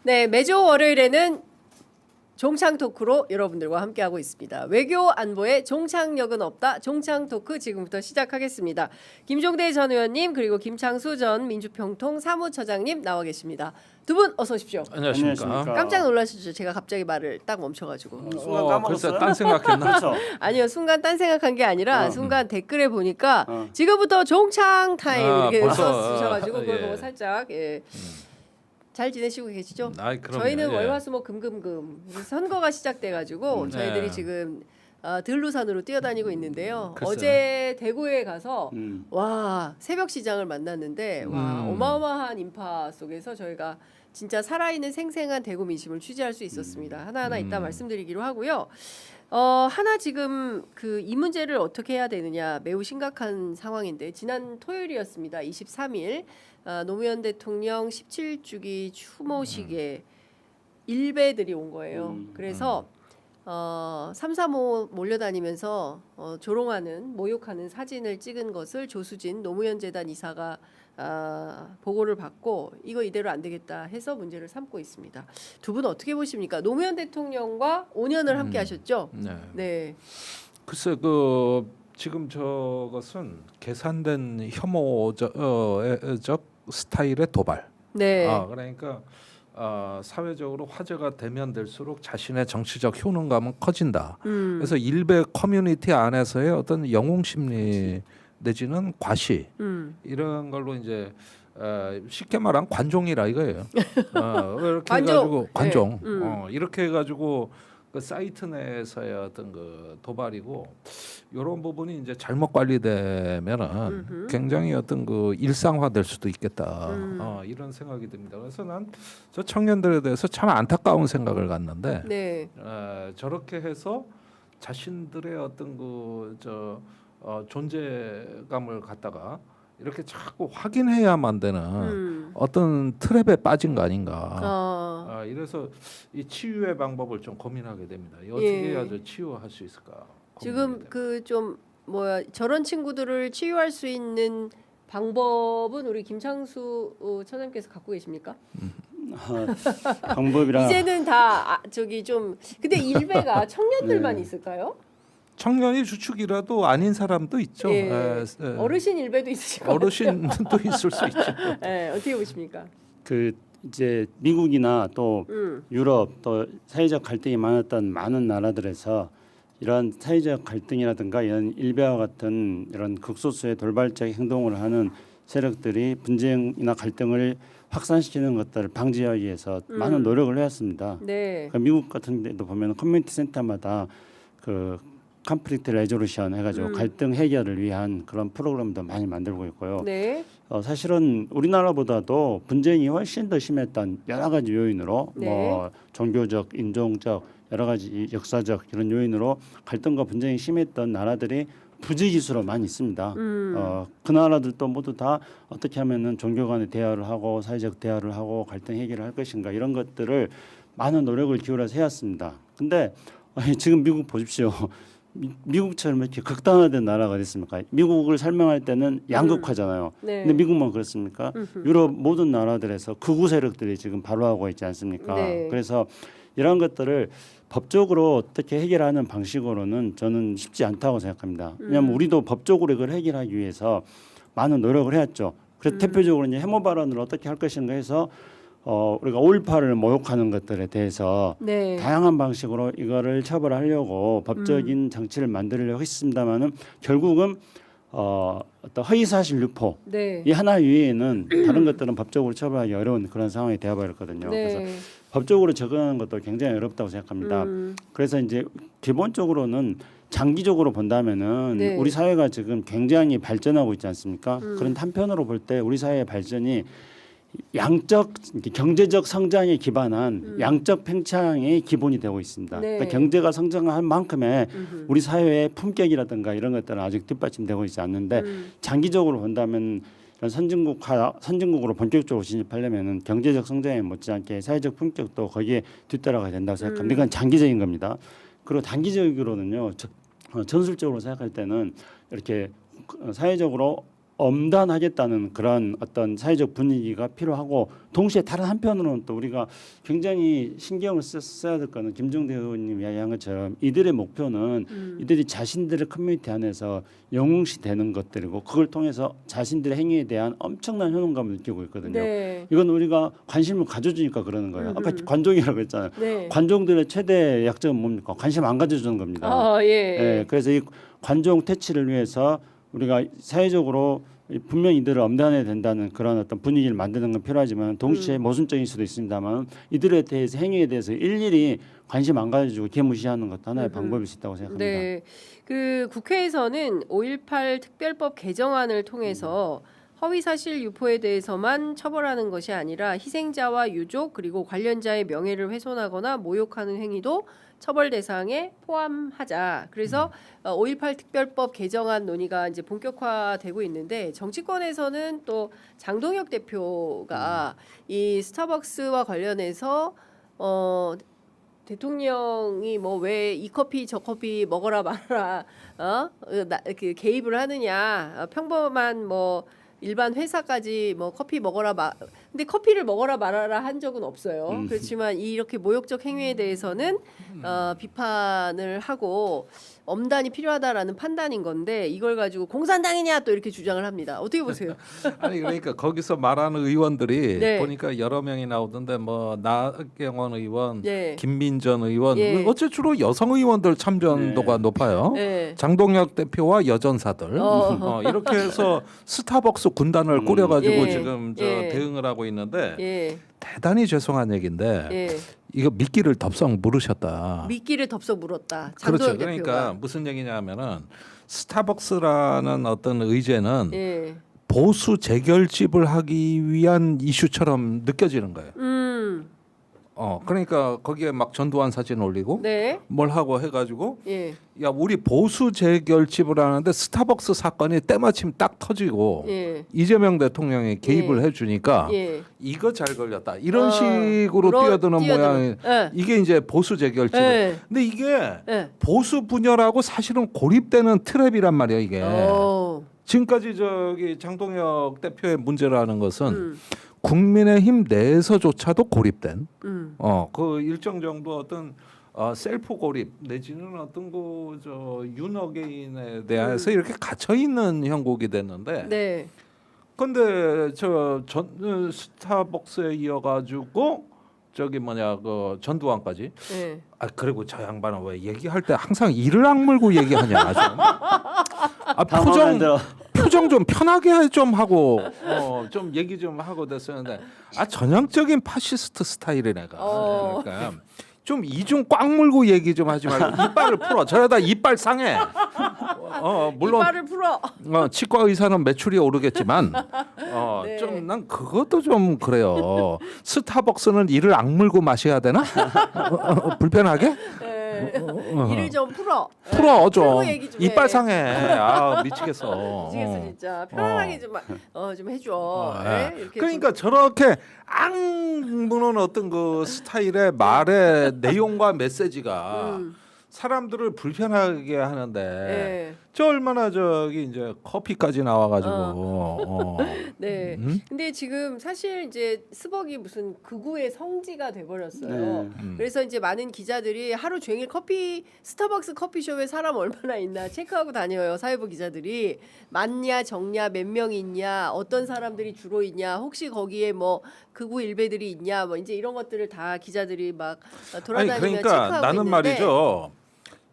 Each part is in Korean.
네, 매주 월요일에는 종창 토크로 여러분들과 함께하고 있습니다. 외교 안보에 종착역은 없다. 종창 토크 지금부터 시작하겠습니다. 김종대 전 의원님 그리고 김창수 전 민주평통 사무처장님 나와 계십니다. 두 분 어서 오십시오. 안녕하십니까. 깜짝 놀라셨죠? 제가 갑자기 말을 딱 멈춰가지고. 순간 까먹었어요. 글쎄 딴 생각했나? 그렇죠. 아니요, 순간 딴 생각한 게 아니라 순간 댓글에 보니까 지금부터 종창 타임 이렇게 벌써, 써주셔가지고 그걸 예. 보고 살짝 잘 지내시고 계시죠? 아이, 그럼요. 저희는 예. 월화수목 금금금 선거가 시작돼가지고 저희들이 네. 지금 들루산으로 뛰어다니고 있는데요. 글쎄요. 어제 대구에 가서 와 새벽 시장을 만났는데 와 어마어마한 인파 속에서 저희가 진짜 살아있는 생생한 대구 민심을 취재할 수 있었습니다. 하나하나 이따 말씀드리기로 하고요. 하나 지금 그 이 문제를 어떻게 해야 되느냐 매우 심각한 상황인데 지난 토요일이었습니다. 23일 노무현 대통령 17주기 추모식에 일베들이 온 거예요. 그래서 3, 4모 몰려다니면서 조롱하는 모욕하는 사진을 찍은 것을 조수진 노무현 재단 이사가 보고를 받고 이거 이대로 안 되겠다 해서 문제를 삼고 있습니다. 두 분 어떻게 보십니까? 노무현 대통령과 5년을 함께 하셨죠? 네. 네. 글쎄 그 지금 저것은 계산된 혐오적 스타일의 도발. 네. 그러니까 사회적으로 화제가 되면 될수록 자신의 정치적 효능감은 커진다. 그래서 일베 커뮤니티 안에서의 어떤 영웅 심리 내지는 과시 이런 걸로 이제 쉽게 말하면 관종이라 이거예요. 이렇게 관종. 해가지고 관종. 네. 이렇게 해가지고 그 사이트 내에서의 어떤 그 도발이고 이런 부분이 이제 잘못 관리되면은 굉장히 어떤 그 일상화될 수도 있겠다. 이런 생각이 듭니다. 그래서 난 저 청년들에 대해서 참 안타까운 생각을 갖는데 네. 저렇게 해서 자신들의 어떤 그 존재감을 갖다가 이렇게 자꾸 확인해야만 되는 어떤 트랩에 빠진 거 아닌가. 이래서 이 치유의 방법을 좀 고민하게 됩니다. 어떻게 해야 저 치유할 수 있을까? 지금 그 좀 저런 친구들을 치유할 수 있는 방법은 우리 김창수 처장님께서 갖고 계십니까? 방법이라 이제는 다 저기 좀 근데 일베가 청년들만 있을까요? 청년이 주축이라도 아닌 사람도 있죠. 예. 어르신 일베도 있으실 거예요. 어르신도 있을 수 있죠. 네, 어떻게 보십니까? 그 이제 미국이나 또 유럽 또 사회적 갈등이 많았던 많은 나라들에서 이러한 사회적 갈등이라든가 이런 일베와 같은 이런 극소수의 돌발적 행동을 하는 세력들이 분쟁이나 갈등을 확산시키는 것들을 방지하기 위해서 많은 노력을 해왔습니다. 네. 그러니까 미국 같은 데도 보면 커뮤니티 센터마다 그 컨플릭트 레조루션 해가지고 갈등 해결을 위한 그런 프로그램도 많이 만들고 있고요. 네. 사실은 우리나라보다도 분쟁이 훨씬 더 심했던 여러 가지 요인으로 네. 뭐 종교적, 인종적 여러 가지 역사적 이런 요인으로 갈등과 분쟁이 심했던 나라들이 부지기수로 많이 있습니다. 그 나라들도 모두 다 어떻게 하면은 종교 간의 대화를 하고 사회적 대화를 하고 갈등 해결을 할 것인가 이런 것들을 많은 노력을 기울여서 해왔습니다. 근데 지금 미국 보십시오. 미국처럼 이렇게 극단화된 나라가 됐습니까? 미국을 설명할 때는 양극화잖아요. 네. 근데 미국만 그렇습니까? 유럽 모든 나라들에서 극우 세력들이 지금 발호하고 있지 않습니까? 네. 그래서 이런 것들을 법적으로 어떻게 해결하는 방식으로는 저는 쉽지 않다고 생각합니다. 왜냐하면 우리도 법적으로 이걸 해결하기 위해서 많은 노력을 해왔죠. 그래서 대표적으로 이제 해모 발언을 어떻게 할 것인가 해서 우리가 5.18을 모욕하는 것들에 대해서 네. 다양한 방식으로 이거를 처벌하려고 법적인 장치를 만들려고 했습니다만은 결국은 어떤 허위사실 유포 네. 이 하나 외에는 다른 것들은 법적으로 처벌하기 어려운 그런 상황이 되어버렸거든요. 네. 그래서 법적으로 접근하는 것도 굉장히 어렵다고 생각합니다. 그래서 이제 기본적으로는 장기적으로 본다면은 네. 우리 사회가 지금 굉장히 발전하고 있지 않습니까? 그런 한편으로 볼 때 우리 사회의 발전이 양적 경제적 성장에 기반한 양적 팽창의 기본이 되고 있습니다. 네. 그러니까 경제가 성장한 만큼의 우리 사회의 품격이라든가 이런 것들은 아직 뒷받침되고 있지 않는데 장기적으로 본다면 이런 선진국으로 본격적으로 진입하려면은 경제적 성장에 못지않게 사회적 품격도 거기에 뒤따라가야 된다고 생각합니다. 이건 장기적인 겁니다. 그리고 단기적으로는요. 전술적으로 생각할 때는 이렇게 사회적으로 엄단하겠다는 그런 어떤 사회적 분위기가 필요하고 동시에 다른 한편으로는 또 우리가 굉장히 신경을 써야 될 거는 김종대 의원님 이야기한 것처럼 이들의 목표는 이들이 자신들의 커뮤니티 안에서 영웅시되는 것들이고 그걸 통해서 자신들의 행위에 대한 엄청난 효능감을 느끼고 있거든요. 네. 이건 우리가 관심을 가져주니까 그러는 거예요. 아까 관종이라고 했잖아요. 네. 관종들의 최대 약점은 뭡니까? 관심 안 가져주는 겁니다. 아, 예. 예, 그래서 이 관종 퇴치를 위해서 우리가 사회적으로 분명히 이들을 엄단해야 된다는 그런 어떤 분위기를 만드는 건 필요하지만 동시에 모순적인 수도 있습니다만 이들에 대해서 행위에 대해서 일일이 관심 안 가져주고 개무시하는 것도 하나의 방법일 수 있다고 생각합니다. 네, 그 국회에서는 5.18 특별법 개정안을 통해서 허위사실 유포에 대해서만 처벌하는 것이 아니라 희생자와 유족 그리고 관련자의 명예를 훼손하거나 모욕하는 행위도 처벌 대상에 포함하자. 그래서 5.18 특별법 개정안 논의가 이제 본격화되고 있는데 정치권에서는 또 장동혁 대표가 이 스타벅스와 관련해서 대통령이 뭐 왜 이 커피 저 커피 먹어라 말아라 그 개입을 하느냐 평범한 뭐 일반 회사까지 뭐 커피 먹어라 근데 커피를 먹어라 말아라 한 적은 없어요. 그렇지만 이렇게 모욕적 행위에 대해서는 비판을 하고 엄단이 필요하다라는 판단인 건데 이걸 가지고 공산당이냐 또 이렇게 주장을 합니다. 어떻게 보세요? 아니 그러니까 거기서 말하는 의원들이 네. 보니까 여러 명이 나오던데 뭐 나경원 의원, 네. 김민전 의원, 예. 어째 주로 여성 의원들 참전도가 높아요. 네. 장동혁 대표와 여전사들 이렇게 해서 스타벅스 군단을 꾸려가지고 예. 지금 저 예. 대응을 하고 있는데 예. 대단히 죄송한 얘기인데 예. 이거 미끼를 덥석 물으셨다. 미끼를 덥석 물었다. 그렇죠. 장동혁 그러니까 대표가. 무슨 얘기냐면은 스타벅스라는 어떤 의제는 예. 보수 재결집을 하기 위한 이슈처럼 느껴지는 거예요. 그러니까 거기에 막 전두환 사진 올리고 네. 뭘 하고 해가지고 예. 야 우리 보수 재결집을 하는데 스타벅스 사건이 때마침 딱 터지고 예. 이재명 대통령이 개입을 예. 해주니까 예. 이거 잘 걸렸다 이런 식으로 뛰어드는 모양이 예. 이게 이제 보수 재결집. 예. 근데 이게 예. 보수 분열하고 사실은 고립되는 트랩이란 말이야 이게. 지금까지 저기 장동혁 대표의 문제라는 것은 국민의힘 내에서조차도 고립된 그 일정 정도 어떤 셀프 고립 내지는 어떤 저 윤어게인에 대해서 이렇게 갇혀 있는 형국이 됐는데. 네. 근데 스타벅스에 이어가지고 저기 뭐냐 그 전두환까지. 네. 그리고 저 양반은 왜 얘기할 때 항상 이를 악물고 얘기하냐 좀. 표정 좀 편하게 좀 하고 좀 얘기 좀 하고 됐었는데 전형적인 파시스트 스타일이네 내가. 그러니까 좀 이중 꽉 물고 얘기 좀 하지 말고 이빨을 풀어. 저러다 이빨 상해. 물론 이빨을 풀어. 치과 의사는 매출이 오르겠지만 네. 좀 난 그것도 좀 그래요. 스타벅스는 이를 악물고 마셔야 되나? 불편하게? 네. 이를 좀 풀어. 풀어 좀. 풀고 얘기 좀 해. 이빨 상해. 미치겠어. 미치겠어 진짜. 편안하게 좀 해줘. 네? 이렇게 그러니까 저렇게 악무는 어떤 그 스타일의 말의 내용과 메시지가 사람들을 불편하게 하는데 네. 저 얼마나 저기 이제 커피까지 나와가지고 네. 근데 지금 사실 이제 스벅이 무슨 극우의 성지가 돼버렸어요. 네. 그래서 이제 많은 기자들이 하루 종일 스타벅스 커피숍에 사람 얼마나 있나 체크하고 다녀요. 사회부 기자들이 많냐 적냐 몇 명이 있냐 어떤 사람들이 주로 있냐 혹시 거기에 뭐 극우 일베들이 있냐 뭐 이제 이런 것들을 다 기자들이 막 돌아다니며 그러니까 체크하고 나는 있는데 말이죠.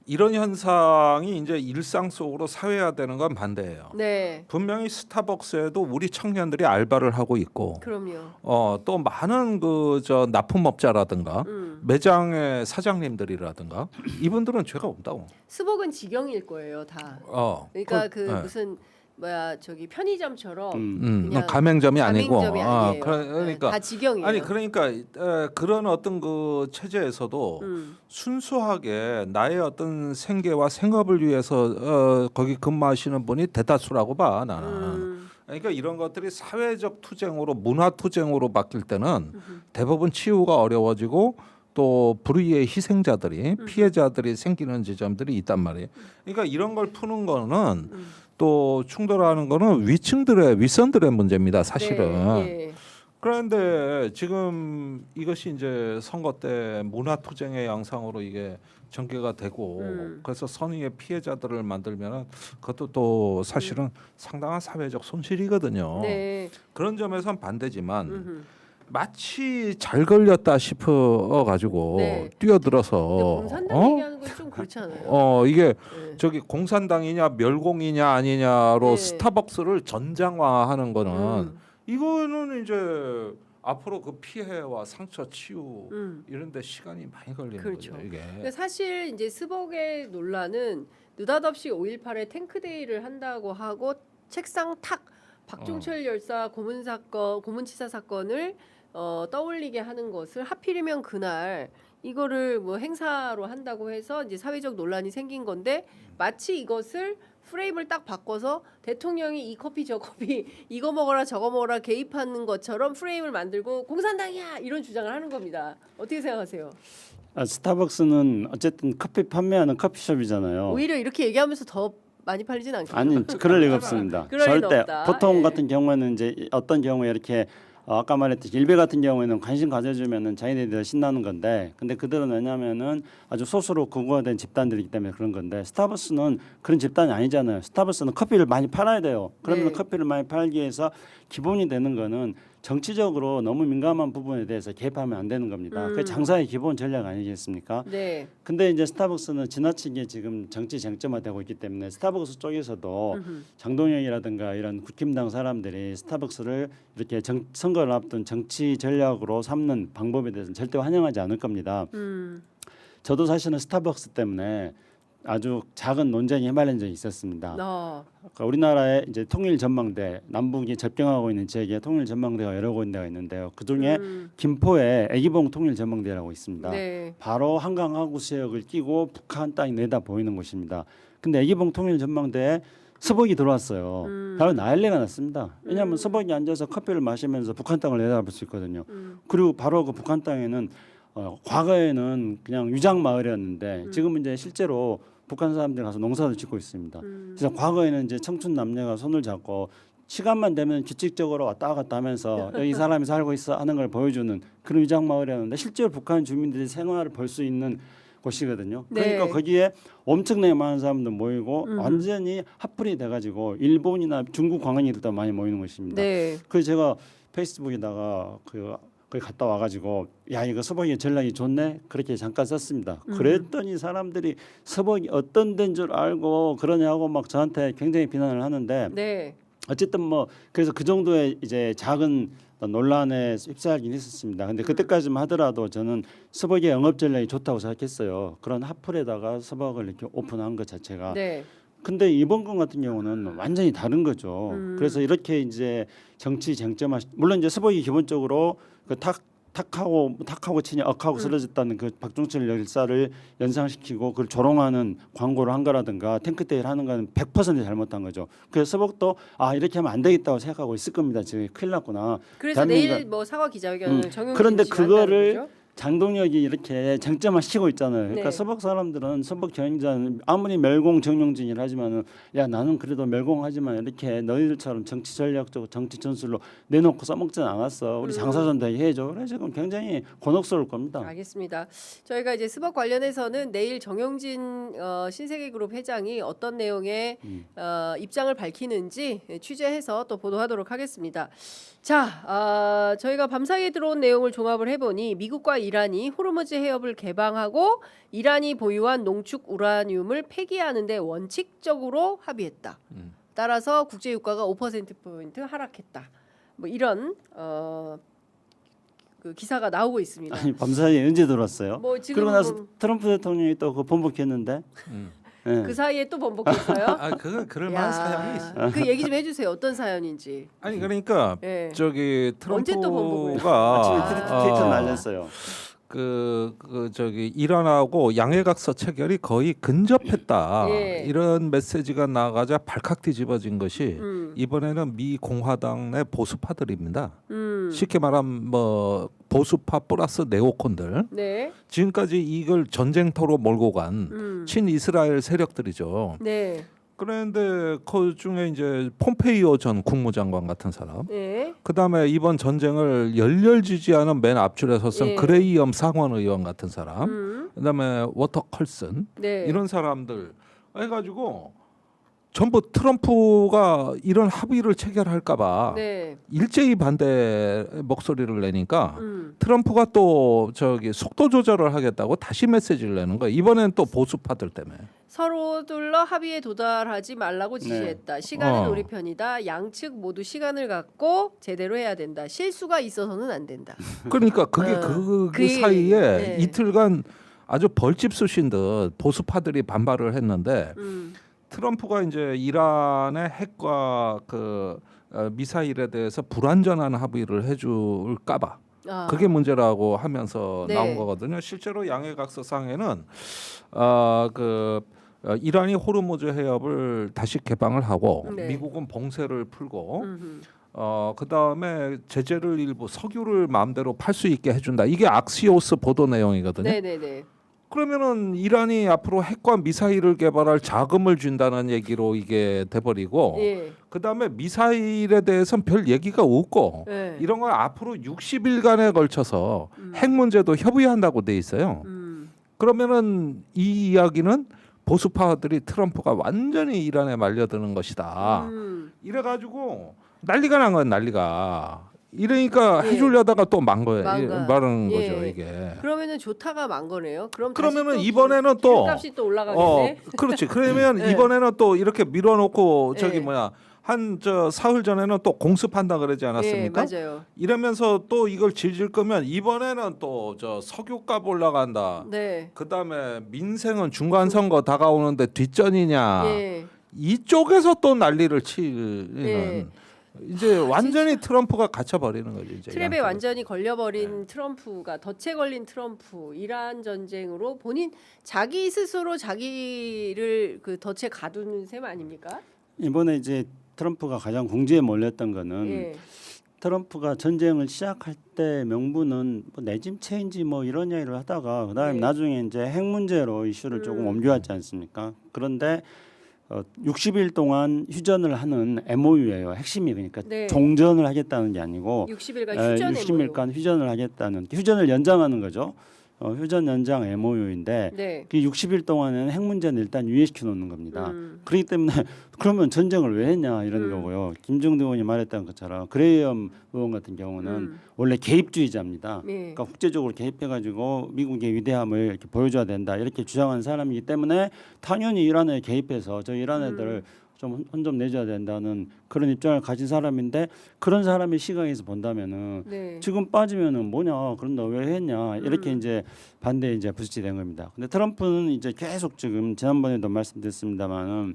이런 현상이 이제 일상 속으로 사회화되는 건 반대예요. 네. 분명히 스타벅스에도 우리 청년들이 알바를 하고 있고, 그럼요. 또 많은 그 저 납품업자라든가 매장의 사장님들이라든가 이분들은 죄가 없다고. 스벅은 직영일 거예요, 다. 그러니까 무슨 뭐야 저기 편의점처럼 그냥 가맹점이 아니고. 가맹점이 아니에요. 그러니까 다 직영이에요. 아니 그러니까 그런 어떤 그 체제에서도 순수하게 나의 어떤 생계와 생업을 위해서 거기 근무하시는 분이 대다수라고 봐 나는. 그러니까 이런 것들이 사회적 투쟁으로 문화 투쟁으로 바뀔 때는 대부분 치유가 어려워지고 또 불의의 희생자들이 피해자들이 생기는 지점들이 있단 말이에요. 그러니까 이런 걸 푸는 거는 또 충돌하는 거는 윗선들의 문제입니다. 사실은. 네, 예. 그런데 지금 이것이 이제 선거 때 문화 투쟁의 양상으로 이게 전개가 되고 그래서 선의의 피해자들을 만들면은 그것도 또 사실은 상당한 사회적 손실이거든요. 네. 그런 점에선 반대지만 마치 잘 걸렸다 싶어 가지고 네. 뛰어들어서 근데 공산당 얘기하는 건 좀 그렇지 않아요? 이게 네. 저기 공산당이냐 멸공이냐 아니냐로 네. 스타벅스를 전장화하는 거는 음. 이거는 이제 앞으로 그 피해와 상처 치유 음. 이런데 시간이 많이 걸리는 그렇죠. 거죠. 이게. 근데 사실 이제 스벅의 논란은 느닷없이 5.18에 탱크데이를 한다고 하고 책상 탁 박종철 열사 고문치사 사건을 떠올리게 하는 것을 하필이면 그날 이거를 뭐 행사로 한다고 해서 이제 사회적 논란이 생긴 건데 마치 이것을 프레임을 딱 바꿔서 대통령이 이 커피 저 커피 이거 먹어라 저거 먹어라 개입하는 것처럼 프레임을 만들고 공산당이야 이런 주장을 하는 겁니다. 어떻게 생각하세요? 스타벅스는 어쨌든 커피 판매하는 커피숍이잖아요. 오히려 이렇게 얘기하면서 더 많이 팔리진 않겠죠. 아니 그럴 리가 없습니다. 그럴 리는 절대 없다. 보통 예. 같은 경우에는 이제 어떤 경우에 이렇게 아까 말했듯이 일베 같은 경우에는 관심 가져주면은 자기네들이 신나는 건데, 근데 그들은 왜냐하면은 아주 소수로 극우화된 집단들이기 때문에 그런 건데, 스타벅스는 그런 집단이 아니잖아요. 스타벅스는 커피를 많이 팔아야 돼요. 그러면 네. 커피를 많이 팔기 위해서 기본이 되는 거는 정치적으로 너무 민감한 부분에 대해서 개입하면 안 되는 겁니다. 그게 장사의 기본 전략 아니겠습니까? 네. 근데 이제 스타벅스는 지나치게 지금 정치 쟁점화되고 있기 때문에 스타벅스 쪽에서도 장동영이라든가 이런 국힘당 사람들이 스타벅스를 이렇게 선거를 앞둔 정치 전략으로 삼는 방법에 대해서는 절대 환영하지 않을 겁니다. 저도 사실은 스타벅스 때문에 아주 작은 논쟁이 휘말린 적이 있었습니다. 그러니까 우리나라의 이제 통일 전망대, 남북이 접경하고 있는 지역에 통일 전망대가 여러 군데가 있는데요. 그 중에 김포에 애기봉 통일 전망대라고 있습니다. 네. 바로 한강 하구수역을 끼고 북한 땅이 내다 보이는 곳입니다. 근데 애기봉 통일 전망대에 서벅이 들어왔어요. 바로 난리가 났습니다. 왜냐하면 서벅이 앉아서 커피를 마시면서 북한 땅을 내다볼 수 있거든요. 그리고 바로 그 북한 땅에는 과거에는 그냥 유장 마을이었는데 지금은 이제 실제로 북한 사람들이 가서 농사를 짓고 있습니다. 그래서 과거에는 이제 청춘 남녀가 손을 잡고 시간만 되면 규칙적으로 왔다 갔다 하면서 여기 사람이 살고 있어 하는 걸 보여주는 그런 유장 마을이었는데, 실제로 북한 주민들이 생활을 볼 수 있는 곳이거든요. 그러니까 네. 거기에 엄청나게 많은 사람들 모이고 완전히 핫플이 돼가지고 일본이나 중국 관광객들도 많이 모이는 곳입니다. 네. 그래서 제가 페이스북에다가 거기 갔다 와가지고 야 이거 서벅이 전략이 좋네 그렇게 잠깐 썼습니다. 그랬더니 사람들이 서벅이 어떤 데인 줄 알고 그러냐고 막 저한테 굉장히 비난을 하는데, 네. 어쨌든 뭐 그래서 그 정도의 이제 작은 논란에 휩싸이긴 했었습니다. 근데 그때까지만 하더라도 저는 서벅의 영업 전략이 좋다고 생각했어요. 그런 핫플에다가 서벅을 이렇게 오픈한 것 자체가. 네. 근데 이번 건 같은 경우는 완전히 다른 거죠. 그래서 이렇게 이제 정치 쟁점화, 물론 이제 서벅이 기본적으로 그 탁하고 치니 억하고 쓰러졌다는 그 박종철 열사를 연상시키고 그걸 조롱하는 광고를 한 거라든가 탱크데이를 하는 거는 100% 잘못한 거죠. 그래서 서벅도 이렇게 하면 안 되겠다고 생각하고 있을 겁니다. 지금 큰일 났구나. 그래서 내일 뭐 사과 기자회견을 정용진 그런데 씨가 한다는 그거를 거죠? 장동혁이 이렇게 쟁점화시키고 있잖아요. 그러니까 네. 서벅 사람들은 서벅 경영자는 아무리 멸공 정용진이라 하지만은 야 나는 그래도 멸공하지만 이렇게 너희들처럼 정치 전략적으로 정치 전술로 내놓고 써먹지는 않았어. 우리 장사전대회 해줘. 그래 지금 굉장히 곤혹스러울 겁니다. 알겠습니다. 저희가 이제 스벅 관련해서는 내일 정용진 신세계그룹 회장이 어떤 내용의 입장을 밝히는지 취재해서 또 보도하도록 하겠습니다. 자, 저희가 밤사이에 들어온 내용을 종합을 해보니 미국과 이란이 호르무즈 해협을 개방하고 이란이 보유한 농축 우라늄을 폐기하는 데 원칙적으로 합의했다. 따라서 국제 유가가 5%포인트 하락했다. 뭐 이런 그 기사가 나오고 있습니다. 아니 밤사이에 언제 들어왔어요? 뭐 지금 그러고 나서 트럼프 대통령이 또 그 번복했는데. 네. 그 사이에 또 번복했어요. 그건 그럴 만한 사연이 있어. 그 얘기 좀 해주세요. 어떤 사연인지. 아니 그러니까 예. 저기 언제 또 번복을 트럼프가 아침에 트위터 날렸어요. 저기 이란하고 양해각서 체결이 거의 근접했다. 예. 이런 메시지가 나가자 발칵 뒤집어진 것이 이번에는 미 공화당 내 보수파들입니다. 쉽게 말하면 뭐 보수파 플러스 네오콘들. 네. 지금까지 이걸 전쟁터로 몰고 간 친이스라엘 세력들이죠. 네. 그런데 그 중에 이제 폼페이오 전 국무장관 같은 사람, 네. 그다음에 이번 전쟁을 열렬 지지하는 맨 앞줄에 섰던 예. 그레이엄 상원 의원 같은 사람, 그다음에 워터 컬슨 네. 이런 사람들 해가지고 전부 트럼프가 이런 합의를 체결할까봐 네. 일제히 반대 목소리를 내니까 트럼프가 또 저기 속도 조절을 하겠다고 다시 메시지를 내는 거예요. 이번엔 또 보수파들 때문에. 서로들러 합의에 도달하지 말라고 지시했다. 시간은 우리 편이다. 양측 모두 시간을 갖고 제대로 해야 된다. 실수가 있어서는 안 된다. 그러니까 그게 그 사이에 네. 이틀간 아주 벌집 쑤신 듯 보수파들이 반발을 했는데 트럼프가 이제 이란의 핵과 그 미사일에 대해서 불완전한 합의를 해줄까봐 그게 문제라고 하면서 네. 나온 거거든요. 실제로 양해각서상에는 이란이 호르무즈 해협을 다시 개방을 하고 네. 미국은 봉쇄를 풀고 그 다음에 제재를 일부 석유를 마음대로 팔 수 있게 해준다. 이게 악시오스 보도 내용이거든요. 네네네. 그러면은 이란이 앞으로 핵과 미사일을 개발할 자금을 준다는 얘기로 이게 돼버리고 예. 그 다음에 미사일에 대해서는 별 얘기가 없고 네. 이런 걸 앞으로 60일간에 걸쳐서 핵 문제도 협의한다고 돼 있어요. 그러면은 이 이야기는 보수파들이 트럼프가 완전히 이란에 말려드는 것이다. 이래가지고 난리가 난 거예요. 난리가. 이러니까 예. 해주려다가 또 만 거예요. 망가. 말하는 예. 거죠 이게. 그러면은 좋다가 만 거네요. 그러면은 이번에는 또 값이 또 올라가겠네. 그렇지. 그러면 네. 이번에는 또 이렇게 밀어놓고 저기 네. 뭐야 한 사흘 전에는 또 공습한다 그러지 않았습니까? 예, 맞아요. 이러면서 또 이걸 질질 거면 이번에는 또 저 석유값 올라간다. 네. 그다음에 민생은 중간 선거 다가오는데 뒷전이냐. 예. 이쪽에서 또 난리를 치는 네. 이제 완전히 트럼프가 갇혀 버리는 거죠. 이제 트랩에 양쪽으로. 완전히 걸려버린 트럼프가 덫에 걸린 트럼프 이란 전쟁으로 본인 자기 스스로 자기를 그 덫에 가두는 셈 아닙니까? 이번에 이제 트럼프가 가장 궁지에 몰렸던 거는 예. 트럼프가 전쟁을 시작할 때 명분은 뭐 내짐 체인지 뭐 이런 이야기를 하다가 그다음에 네. 나중에 이제 핵 문제로 이슈를 조금 옮겨왔지 않습니까? 그런데 60일 동안 휴전을 하는 MOU예요. 핵심이 그러니까 네. 종전을 하겠다는 게 아니고 60일간 휴전 60일간 휴전을 하겠다는 휴전을 연장하는 거죠. 휴전 연장 MOU인데 네. 그 60일 동안에는 핵 문제는 일단 유예시켜 놓는 겁니다. 그렇기 때문에 그러면 전쟁을 왜 했냐 이런 거고요. 김정도 의원이 말했던 것처럼 그레이엄 의원 같은 경우는 원래 개입주의자입니다. 네. 그러니까 국제적으로 개입해가지고 미국의 위대함을 이렇게 보여줘야 된다 이렇게 주장하는 사람이기 때문에 당연히 이란에 개입해서 저 이란 애들 좀 혼 좀 내줘야 된다는 그런 입장을 가진 사람인데 그런 사람의 시각에서 본다면은 네. 지금 빠지면은 뭐냐 그런다 왜 했냐 이렇게 이제 반대 이제 부딪히게 된 겁니다. 근데 트럼프는 이제 계속 지금 지난번에도 말씀드렸습니다만은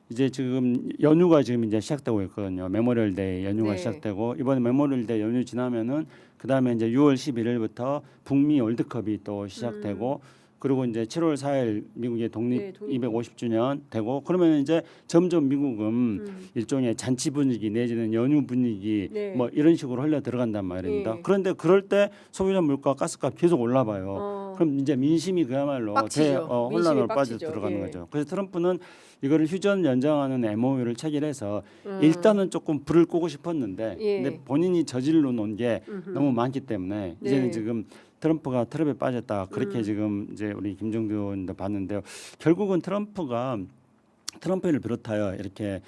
이제 지금 연휴가 지금 이제 시작되고 있거든요. 메모리얼 데이 연휴가 네. 시작되고 이번에 메모리얼 데이 연휴 지나면은 그 다음에 이제 6월 11일부터 북미 월드컵이 또 시작되고. 그리고 이제 7월 4일 미국의 독립 네, 독립. 250주년 되고 그러면 이제 점점 미국은 일종의 잔치 분위기 내지는 연휴 분위기 네. 뭐 이런 식으로 흘러 들어간단 말입니다. 네. 그런데 그럴 때 소비자 물가 가스값 계속 올라봐요. 그럼 이제 민심이 그야말로 빡치죠. 혼란으로 민심이 빠져 빡치죠. 들어가는 예. 거죠. 그래서 트럼프는 이거를 휴전 연장하는 MOU를 체결해서 일단은 조금 불을 끄고 싶었는데 예. 근데 본인이 저질러 놓은 게 너무 많기 때문에 네. 이제는 지금 트럼프가 트랩에 빠졌다 그렇게 지금 이제 우리 김종대 의원도 봤는데요. 결국은 트럼프를 비롯하여 이렇게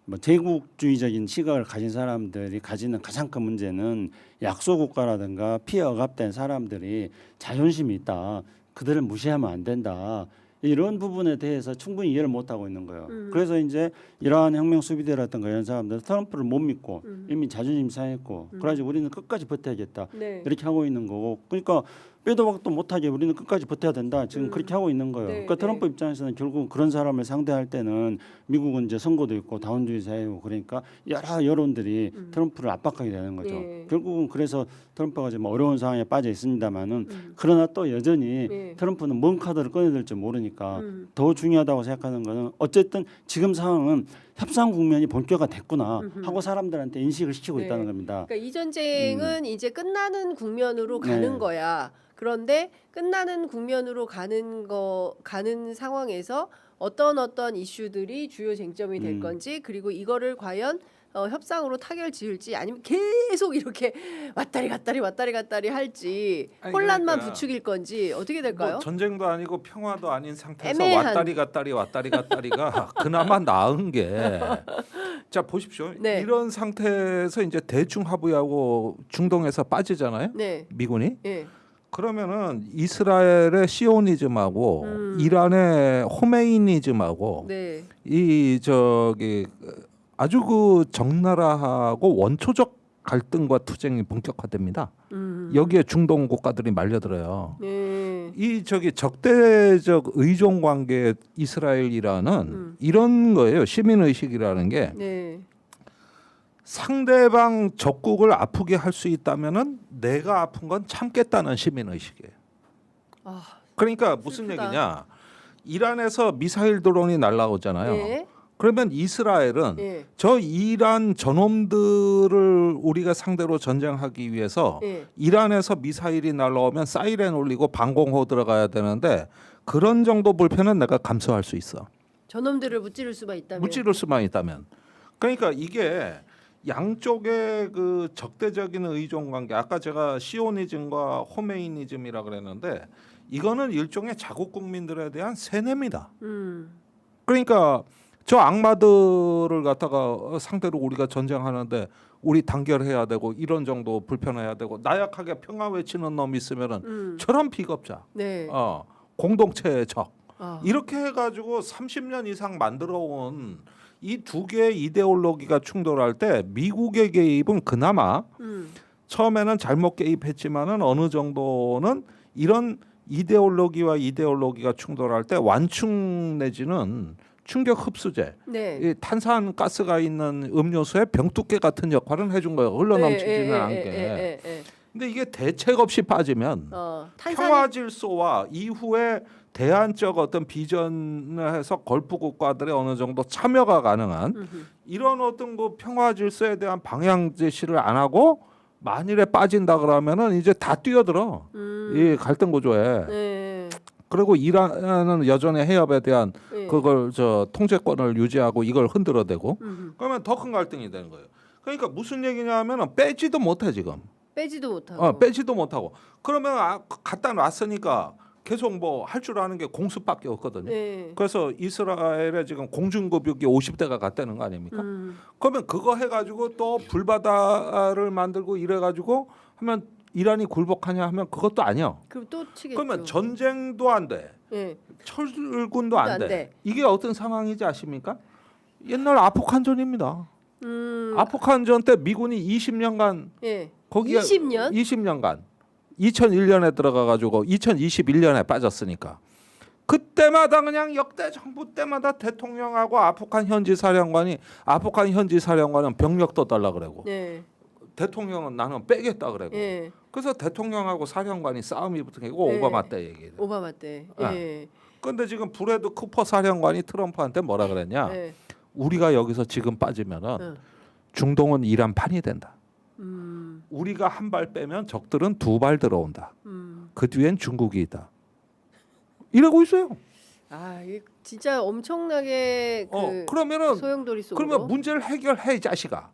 뭐 제국주의적인 시각을 가진 사람들이 가지는 가장 큰 문제는 약소국가라든가 피해 억압된 사람들이 자존심이 있다. 그들을 무시하면 안 된다. 이런 부분에 대해서 충분히 이해를 못 하고 있는 거예요. 그래서 이제 이러한 혁명 수비대라든가 이런 사람들 트럼프를 못 믿고 이미 자존심 상했고 그래가지고 우리는 끝까지 버텨야겠다. 네. 이렇게 하고 있는 거고 그러니까 빼도 박도 못하게 우리는 끝까지 버텨야 된다. 지금 그렇게 하고 있는 거예요. 네, 그러니까 트럼프 네. 입장에서는 결국 그런 사람을 상대할 때는 미국은 이제 선거도 있고 다원주의 사회고 그러니까 여러 여론들이 트럼프를 압박하게 되는 거죠. 네. 결국은 그래서 트럼프가 지금 어려운 상황에 빠져 있습니다만은 그러나 또 여전히 네. 트럼프는 뭔 카드를 꺼내들지 모르니까 더 중요하다고 생각하는 거는 어쨌든 지금 상황은 협상 국면이 본격화 됐구나 하고 사람들한테 인식을 시키고 네. 있다는 겁니다. 그러니까 이 전쟁은 이제 끝나는 국면으로 가는 네. 거야. 그런데 끝나는 국면으로 가는 상황에서 어떤 이슈들이 주요 쟁점이 될 건지 그리고 이거를 과연 협상으로 타결 지을지 아니면 계속 이렇게 왔다리 갔다리 할지 아니, 혼란만 그러니까 부추길 건지 어떻게 될까요? 뭐 전쟁도 아니고 평화도 아닌 상태에서 애매한. 왔다리 갔다리가 그나마 나은 게 자 보십시오. 네. 이런 상태에서 이제 대충 합의하고 중동에서 빠지잖아요. 네. 미군이. 예. 그러면은 이스라엘의 시오니즘하고 이란의 호메이니즘하고 네. 이 저기 아주 그 적나라하고 원초적 갈등과 투쟁이 본격화됩니다. 여기에 중동 국가들이 말려들어요. 네. 이 저기 적대적 의존 관계 이스라엘 이란은 이런 거예요. 시민 의식이라는 게 네. 상대방 적국을 아프게 할 수 있다면은 내가 아픈 건 참겠다는 시민 의식이에요. 아, 그러니까 무슨 슬프다. 얘기냐? 이란에서 미사일 드론이 날라오잖아요. 예. 그러면 이스라엘은 예. 저 이란 저놈들을 우리가 상대로 전쟁하기 위해서 예. 이란에서 미사일이 날라오면 사이렌 울리고 방공호 들어가야 되는데 그런 정도 불편은 내가 감수할 수 있어. 저놈들을 무찌를 수만 있다면. 무찌를 수만 있다면. 그러니까 이게 양쪽의 그 적대적인 의존 관계. 아까 제가 시오니즘과 호메이니즘이라 그랬는데 이거는 일종의 자국 국민들에 대한 세뇌입니다. 그러니까 저 악마들을 갖다가 상대로 우리가 전쟁하는데 우리 단결해야 되고 이런 정도 불편해야 되고 나약하게 평화 외치는 놈이 있으면은 저런 비겁자, 네. 공동체의 적 아. 이렇게 해가지고 30년 이상 만들어온 이 두 개의 이데올로기가 충돌할 때 미국의 개입은 그나마 처음에는 잘못 개입했지만은 어느 정도는 이런 이데올로기가 충돌할 때 완충 내지는 충격 흡수제, 네. 이 탄산 가스가 있는 음료수에 병두께 같은 역할은 해준 거예요. 흘러넘치지는 않게. 근데 이게 대책 없이 빠지면 평화 질서와 이후에 대안적 어떤 비전을 해서 걸프 국가들의 어느 정도 참여가 가능한 이런 어떤 그 평화 질서에 대한 방향 제시를 안 하고 만일에 빠진다 그러면은 이제 다 뛰어들어 이 갈등 구조에. 네. 그리고 이란은 여전히 해협에 대한 네. 그걸 저 통제권을 유지하고 이걸 흔들어대고 그러면 더 큰 갈등이 되는 거예요. 그러니까 무슨 얘기냐면은 빼지도 못해 지금. 빼지도 못하고. 빼지도 못하고. 그러면 갖다 놨으니까 계속 뭐 할 줄 아는 게 공습밖에 없거든요. 네. 그래서 이스라엘에 지금 공중급유기 50대가 갔다는 거 아닙니까? 그러면 그거 해가지고 또 불바다를 만들고 이래가지고 하면 이란이 굴복하냐 하면 그것도 아니야. 그럼 또 치겠죠. 그러면 전쟁도 안 돼. 네. 철군도 안 안 돼. 돼. 이게 어떤 상황인지 아십니까? 옛날 아포칸전입니다. 아포칸전 때 미군이 20년간 예. 거기에 20년? 20년간 2001년에 들어가 가지고 2021년에 빠졌으니까 그때마다 그냥 역대 정부 때마다 대통령하고 아포칸 현지 사령관은 병력도 달라 그러고 네. 대통령은 나는 빼겠다 그러고 예. 그래서 대통령하고 사령관이 싸움이 붙은 게 이거 네. 오바마 때 얘기예요. 오바마 때. 아. 예. 근데 지금 브래드 쿠퍼 사령관이 트럼프한테 뭐라 그랬냐? 예. 우리가 여기서 지금 빠지면은 중동은 이란 판이 된다. 우리가 한 발 빼면 적들은 두 발 들어온다. 그 뒤엔 중국이 있다. 이러고 있어요. 아, 이게 진짜 엄청나게 그 그러면은 소용돌이 속으로. 그러면 문제를 해결해 이 자식아.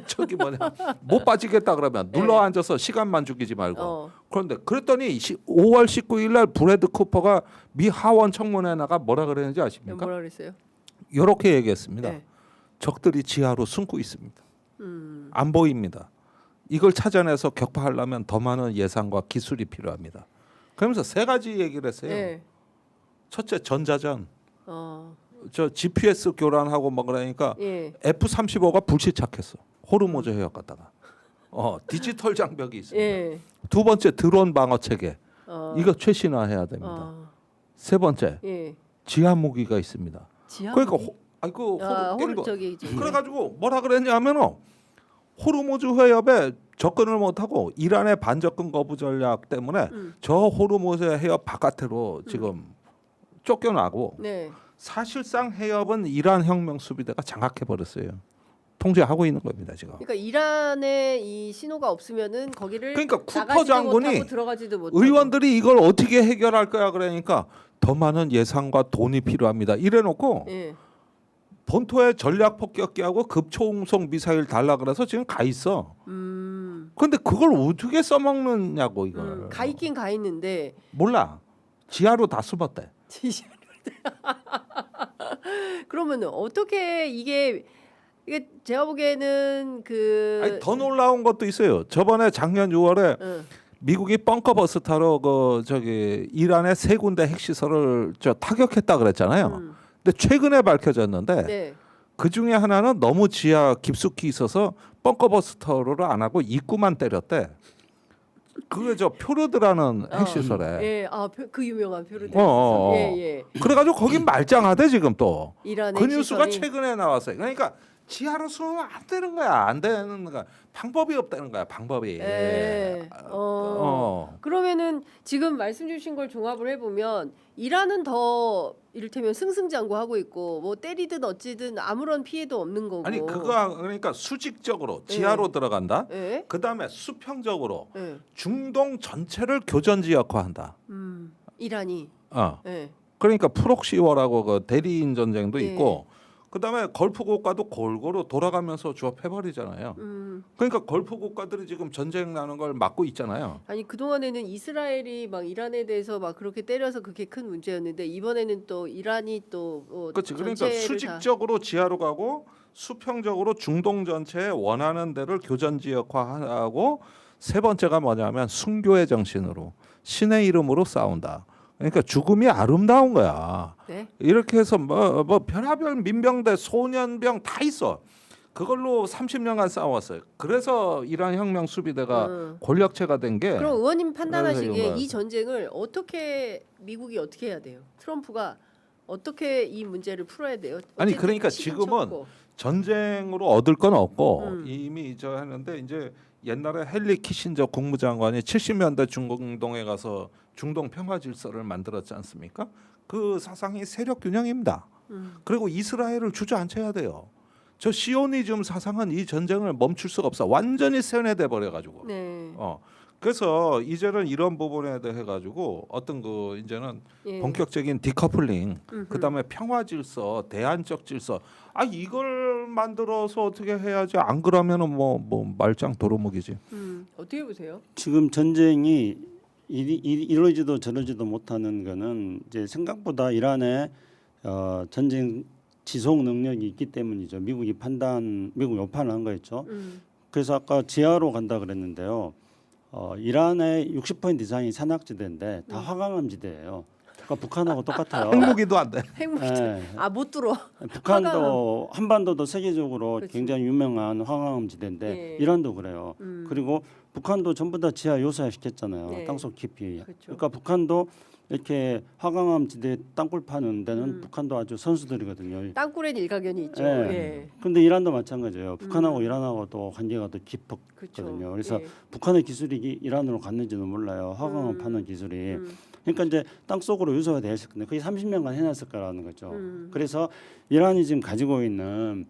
저기 뭐냐 못 빠지겠다 그러면 눌러 앉아서 시간만 죽이지 말고. 그런데 그랬더니 5월 19일 날 브래드 쿠퍼가 미 하원 청문회에 나가 뭐라 그랬는지 아십니까? 뭐라 그랬어요? 이렇게 얘기했습니다. 네. 적들이 지하로 숨고 있습니다. 안 보입니다. 이걸 찾아내서 격파하려면 더 많은 예산과 기술이 필요합니다. 그러면서 세 가지 얘기를 했어요. 네. 첫째 전자전. 저 GPS 교란하고 뭐 그러니까 예. F-35가 불시착했어. 호르무즈 해역 갔다가. 디지털 장벽이 있습니다. 예. 두 번째 드론 방어 체계. 이거 최신화해야 됩니다. 세 번째 예. 지하 무기가 있습니다. 지하 그러니까 호르 저기 이제. 그래가지고 뭐라 그랬냐면은 호르무즈 해협에 접근을 못하고 이란의 반접근 거부 전략 때문에 저 호르무즈 해협 바깥으로 지금 쫓겨나고 네. 사실상 해협은 이란 혁명 수비대가 장악해 버렸어요. 통제하고 있는 겁니다 지금. 그러니까 이란에 이 신호가 없으면은 거기를 그러니까 쿠퍼 나가지도 장군이 못하고 들어가지도 못하고. 의원들이 이걸 어떻게 해결할 거야 그러니까 더 많은 예산과 돈이 필요합니다. 이래놓고 예. 본토에 전략 폭격기하고 급초음속 미사일 달라 그래서 지금 가 있어. 근데 그걸 어떻게 써먹느냐고 이걸. 가 있긴 가 있는데 몰라. 지하로 다 숨었대. 그러면 어떻게 이게 제가 보기에는 그 아니, 더 놀라운 것도 있어요. 저번에 작년 6월에 미국이 벙커버스 타러 그 저기 이란의 세 군데 핵시설을 타격했다 그랬잖아요. 근데 최근에 밝혀졌는데 네. 그 중에 하나는 너무 지하 깊숙이 있어서 벙커버스 타러를 안 하고 입구만 때렸대. 그게 저 퓨르드라는 핵시설에. 예, 그 유명한 표를 예. 그래가지고 거긴 말짱하대 지금 또. 이란의 그 뉴스가 핵시설이- 최근에 나왔어요. 그러니까 지하로 숨으면 안 되는 거야. 안 되는 거야. 방법이 없다는 거야. 방법이. 예. 그러면은 지금 말씀 주신 걸 종합을 해보면 이란은 더 이를테면 승승장구하고 있고 뭐 때리든 어찌든 아무런 피해도 없는 거고. 아니 그거 그러니까 수직적으로 지하로 들어간다. 예. 그 다음에 수평적으로 예. 중동 전체를 교전지역화한다. 이란이. 예. 그러니까 프록시워라고 그 대리인 전쟁도 예. 있고. 그다음에 걸프 국가도 골고루 돌아가면서 조합해버리잖아요. 그러니까 걸프 국가들이 지금 전쟁 나는 걸 막고 있잖아요. 아니 그 동안에는 이스라엘이 막 이란에 대해서 막 그렇게 때려서 그게 큰 문제였는데 이번에는 또 이란이 또 그렇지. 그러니까 전체를 수직적으로 지하로 가고 수평적으로 중동 전체에 원하는 데를 교전지역화하고 세 번째가 뭐냐면 순교의 정신으로 신의 이름으로 싸운다. 그러니까 죽음이 아름다운 거야. 네. 이렇게 해서 뭐 별하별 민병대 소년병 다 있어. 그걸로 30년간 싸웠어요. 그래서 이란 혁명 수비대가 권력체가 된 게. 그럼 의원님 그래서 판단하시기에 이런 이 전쟁을 미국이 어떻게 해야 돼요? 트럼프가 어떻게 이 문제를 풀어야 돼요? 아니 어쨌든 그러니까 시간 지금은 쳤고. 전쟁으로 얻을 건 없고 이미 저 하는데 이제 옛날에 헨리 키신저 국무장관이 70년대 중동에 가서 중동 평화 질서를 만들었지 않습니까? 그 사상이 세력 균형입니다. 그리고 이스라엘을 주저앉혀야 돼요. 저 시오니즘 사상은 이 전쟁을 멈출 수가 없어. 완전히 세뇌돼 버려 가지고. 네. 그래서 이제는 이런 부분에 대해 가지고 어떤 그 이제는 예. 본격적인 디커플링, 그다음에 평화 질서, 대안적 질서. 이걸 만들어서 어떻게 해야지? 안 그러면은 뭐 말짱 도루묵이지. 어떻게 보세요? 지금 전쟁이 이러지도 저러지도 못하는 거는 이제 생각보다 이란의 전쟁 지속 능력이 있기 때문이죠. 미국이 오판을 한 거였죠. 그래서 아까 지하로 간다 그랬는데요. 이란의 60% 이상이 산악지대인데 다 화강암지대예요. 그러니까 북한하고 똑같아요. 핵무기도 안 돼. 핵무기. 네. 못 들어. 북한도 한반도도 세계적으로 그렇지. 굉장히 유명한 화강암지대인데 예. 이란도 그래요. 그리고 북한도 전부 다 지하 요새화 시켰잖아요. 네. 땅속 깊이. 그렇죠. 그러니까 북한도 이렇게 화강암지대 땅굴 파는 데는 북한도 아주 선수들이거든요. 땅굴엔 일가견이 있죠. 예. 예. 근데 이란도 마찬가지예요. 북한하고 이란하고도 관계가 더 깊었거든요. 그렇죠. 그래서 예. 북한의 기술이 이란으로 갔는지는 몰라요. 화강암 파는 기술이. 그러니까 이제 땅 속으로 유소가 되어 있을 건데 그게 30년간 해놨을 거라는 거죠. 그래서 이란이 지금 가지고 있는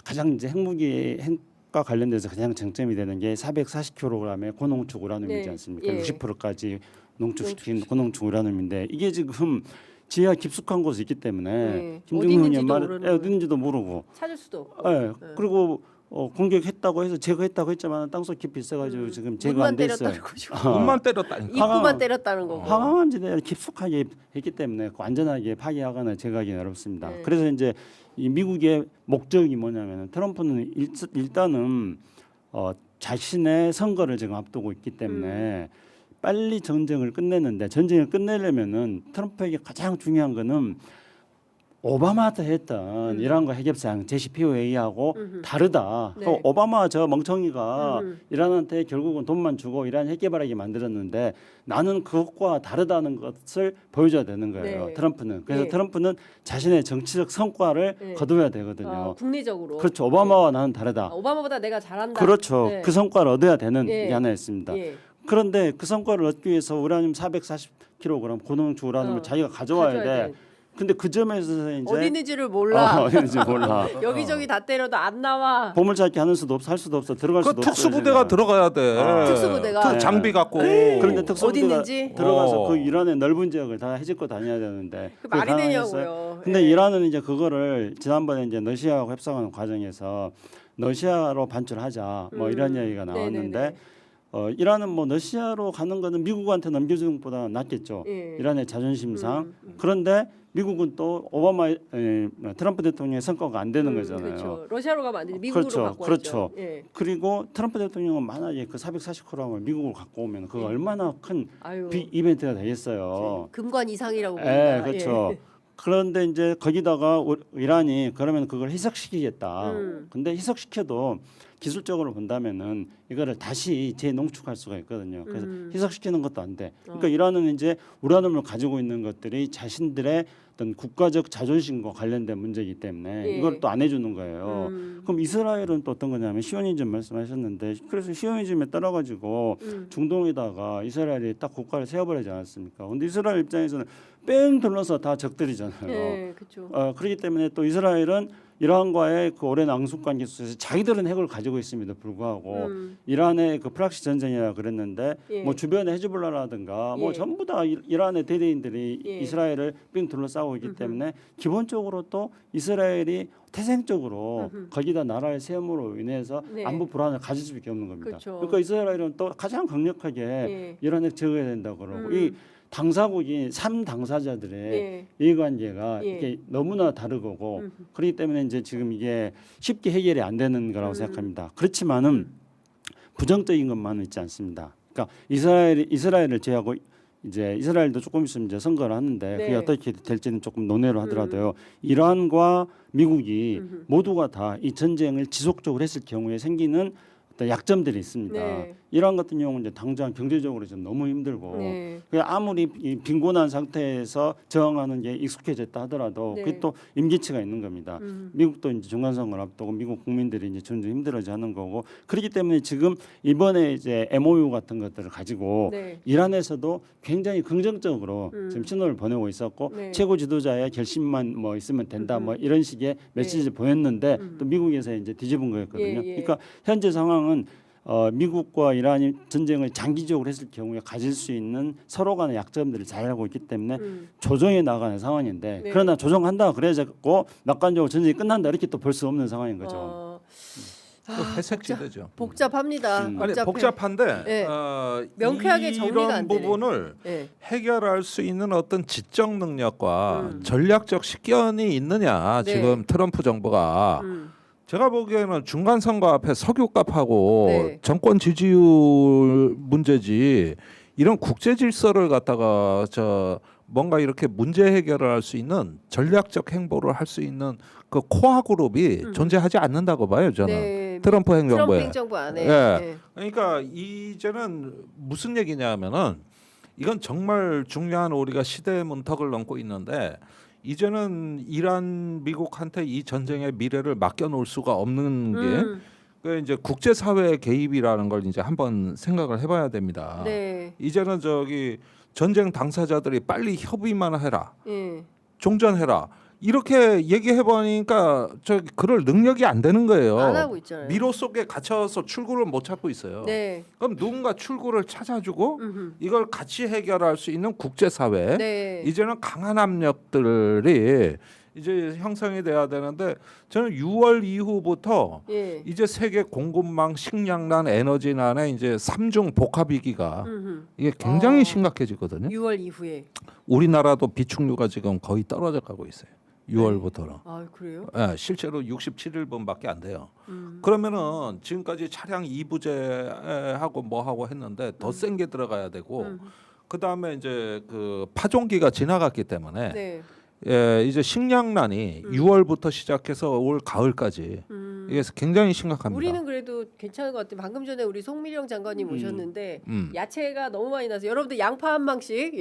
가장 이제 핵과 관련돼서 가장 쟁점이 되는 게 440kg의 고농축 우라늄이지 네. 않습니까? 예. 60%까지 농축시킨 고농축 우라늄인데 이게 지금 지하 깊숙한 곳에 있기 때문에 네. 김정은이 어디 있는지도 말에 모르는 어딘지도 모르고 찾을 수도 없고. 예. 그리고 공격했다고 해서 제거했다고 했지만 땅속 깊이 있어가지고 지금 제거 문만 안 됐어요. 때렸다는 거죠. 눈만 때렸다니까. 입구만 때렸다는 거고. 화강암지대를 깊숙하게 했기 때문에 완전하게 파괴하거나 제거하기는 어렵습니다. 네. 그래서 이제 이 미국의 목적이 뭐냐면 트럼프는 일단은 자신의 선거를 지금 앞두고 있기 때문에 빨리 전쟁을 끝내는데 전쟁을 끝내려면은 트럼프에게 가장 중요한 거는 오바마 때 했던 이란과 핵협상 JCPOA하고 다르다. 네. 그 오바마 저 멍청이가 이란한테 결국은 돈만 주고 이란 핵 개발하게 만들었는데 나는 그것과 다르다는 것을 보여줘야 되는 거예요. 네. 트럼프는. 그래서 네. 트럼프는 자신의 정치적 성과를 네. 거둬야 되거든요. 국내적으로. 그렇죠. 오바마와 나는 다르다. 오바마보다 내가 잘한다. 그렇죠. 네. 그 성과를 얻어야 되는 예. 게 하나였습니다. 예. 그런데 그 성과를 얻기 위해서 우라늄 440kg 고농축 우라늄을 자기가 가져와야 돼. 근데 그 점에서 이제 어디 있는지를 몰라. 어디 있는지 몰라. 여기저기 다 때려도 안 나와. 보물찾기 하는 수도 없어, 할 수도 없어, 들어갈 그 수도 없어. 특수부대가 들어가야 돼. 특수부대가? 그 장비 갖고. 그런데 어디 특수부대가 있는지? 들어가서 그 이란의 넓은 지역을 다 헤집고 다녀야 되는데 그 그게 말이 가능하겠어요? 되냐고요. 근데 예. 이란은 이제 그거를 지난번에 이제 러시아하고 협상하는 과정에서 러시아로 반출하자 뭐 이런 이야기가 나왔는데 네네네. 이란은 뭐 러시아로 가는 거는 미국한테 넘겨주는 것보다 낫겠죠. 예. 이란의 자존심상. 그런데 미국은 또 트럼프 대통령의 성과가 안 되는 거잖아요. 그렇죠. 러시아로 가면 안 되지. 미국으로 그렇죠. 갖고 그렇죠. 와야죠. 예. 그리고 트럼프 대통령은 만약에 그 440kg을 미국으로 갖고 오면 그거 얼마나 큰 아유. 이벤트가 되겠어요. 금관 이상이라고 봅니다. 예, 그렇죠. 그런데 이제 거기다가 이란이 그러면 그걸 희석시키겠다. 근데 희석시켜도 기술적으로 본다면은 이거를 다시 재농축할 수가 있거든요. 그래서 희석시키는 것도 안 돼. 그러니까 이란은 이제 우라늄을 가지고 있는 것들이 자신들의 어떤 국가적 자존심과 관련된 문제이기 때문에 예. 이걸 또 안 해주는 거예요. 그럼 이스라엘은 또 어떤 거냐면 시오니즘 말씀하셨는데 그래서 시오니즘에 따라가지고 중동에다가 이스라엘이 딱 국가를 세워버리지 않았습니까? 근데 이스라엘 입장에서는 뺑 둘러서 다 적들이잖아요. 예, 그렇죠. 그렇기 때문에 또 이스라엘은 이란과의 그 오랜 앙숙 관계 속에서 자기들은 핵을 가지고 있음에도 불구하고 이란의 그 프락시 전쟁이라 그랬는데 예. 뭐 주변에 헤즈볼라라든가 뭐 예. 전부 다 이란의 대대인들이 예. 이스라엘을 빙 둘러싸고 있기 때문에 기본적으로 또 이스라엘이 태생적으로 거기다 나라를 세움으로 인해서 네. 안보 불안을 가질 수밖에 없는 겁니다. 그렇죠. 그러니까 이스라엘은 또 가장 강력하게 예. 이란 핵 제거해야 된다고 그러고 이 당사국이 3당사자들의 예. 이해관계가 예. 이게 너무나 다르고 그렇기 때문에 이제 지금 이게 쉽게 해결이 안 되는 거라고 생각합니다. 그렇지만은 부정적인 것만은 있지 않습니다. 그러니까 이스라엘을 제외하고 이제 이스라엘도 조금 있으면 이제 선거를 하는데 네. 그게 어떻게 될지는 조금 논의를 하더라도요. 이란과 미국이 모두가 다 이 전쟁을 지속적으로 했을 경우에 생기는 어떤 약점들이 있습니다. 네. 이란 같은 경우는 이제 당장 경제적으로 좀 너무 힘들고 네. 그 아무리 이 빈곤한 상태에서 저항하는 게 익숙해졌다 하더라도 네. 그게 또 임기치가 있는 겁니다. 미국도 이제 중간선거를 앞두고 미국 국민들이 이제 점점 힘들어지는 거고 그렇기 때문에 지금 이번에 이제 MOU 같은 것들을 가지고 네. 이란에서도 굉장히 긍정적으로 지금 신호를 보내고 있었고 네. 최고 지도자의 결심만 뭐 있으면 된다 뭐 이런 식의 메시지를 보냈는데 또 미국에서 이제 뒤집은 거였거든요. 예, 예. 그러니까 현재 상황은 미국과 이란이 전쟁을 장기적으로 했을 경우에 가질 수 있는 서로 간의 약점들을 잘 알고 있기 때문에 조정해 나가는 상황인데 네. 그러나 조정한다 그래가지고 낙관적으로 전쟁이 끝난다 이렇게 또 볼 수 없는 상황인 거죠. 그 회색지대죠. 복잡합니다. 아니 복잡해. 복잡한데 네. 명쾌하게 정리가 이런 안 되네. 부분을 네. 해결할 수 있는 어떤 지적 능력과 전략적 식견이 있느냐 네. 지금 트럼프 정부가 제가 보기에는 중간 선거 앞에 석유값하고 네. 정권 지지율 문제지 이런 국제 질서를 갖다가 뭔가 이렇게 문제 해결을 할 수 있는 전략적 행보를 할 수 있는 그 코어 그룹이 존재하지 않는다고 봐요 저는. 네. 트럼프 행정부에. 트럼프 행정부 안에. 예. 네. 그러니까 이제는 무슨 얘기냐면은 이건 정말 중요한 우리가 시대의 문턱을 넘고 있는데 이제는 이란 미국한테 이 전쟁의 미래를 맡겨놓을 수가 없는 게 그 이제 국제사회의 개입이라는 걸 이제 한번 생각을 해봐야 됩니다. 네. 이제는 전쟁 당사자들이 빨리 협의만 해라, 예. 종전해라 이렇게 얘기해보니까 그럴 능력이 안 되는 거예요. 안 하고 있잖아요. 미로 속에 갇혀서 출구를 못 찾고 있어요. 네. 그럼 누군가 출구를 찾아주고 이걸 같이 해결할 수 있는 국제사회 네. 이제는 강한 압력들이 이제 형성이 돼야 되는데 저는 6월 이후부터 예. 이제 세계 공급망, 식량난, 에너지난의 이제 3중 복합 위기가 이게 굉장히 심각해지거든요. 6월 이후에. 우리나라도 비축류가 지금 거의 떨어져 가고 있어요. 6월부터는. 아 그래요? 예, 실제로 67일분밖에 안 돼요. 그러면은 지금까지 차량 2부제하고 뭐 하고 했는데 더 센 게 들어가야 되고 그 다음에 이제 그 파종기가 지나갔기 때문에 네. 예, 이제 식량난이 6월부터 시작해서 올 가을까지 이게 굉장히 심각합니다. 우리는 그래도 괜찮은 것 같아요. 방금 전에 우리 송미령 장관님 오셨는데 야채가 너무 많이 나서 여러분들 양파 한 방씩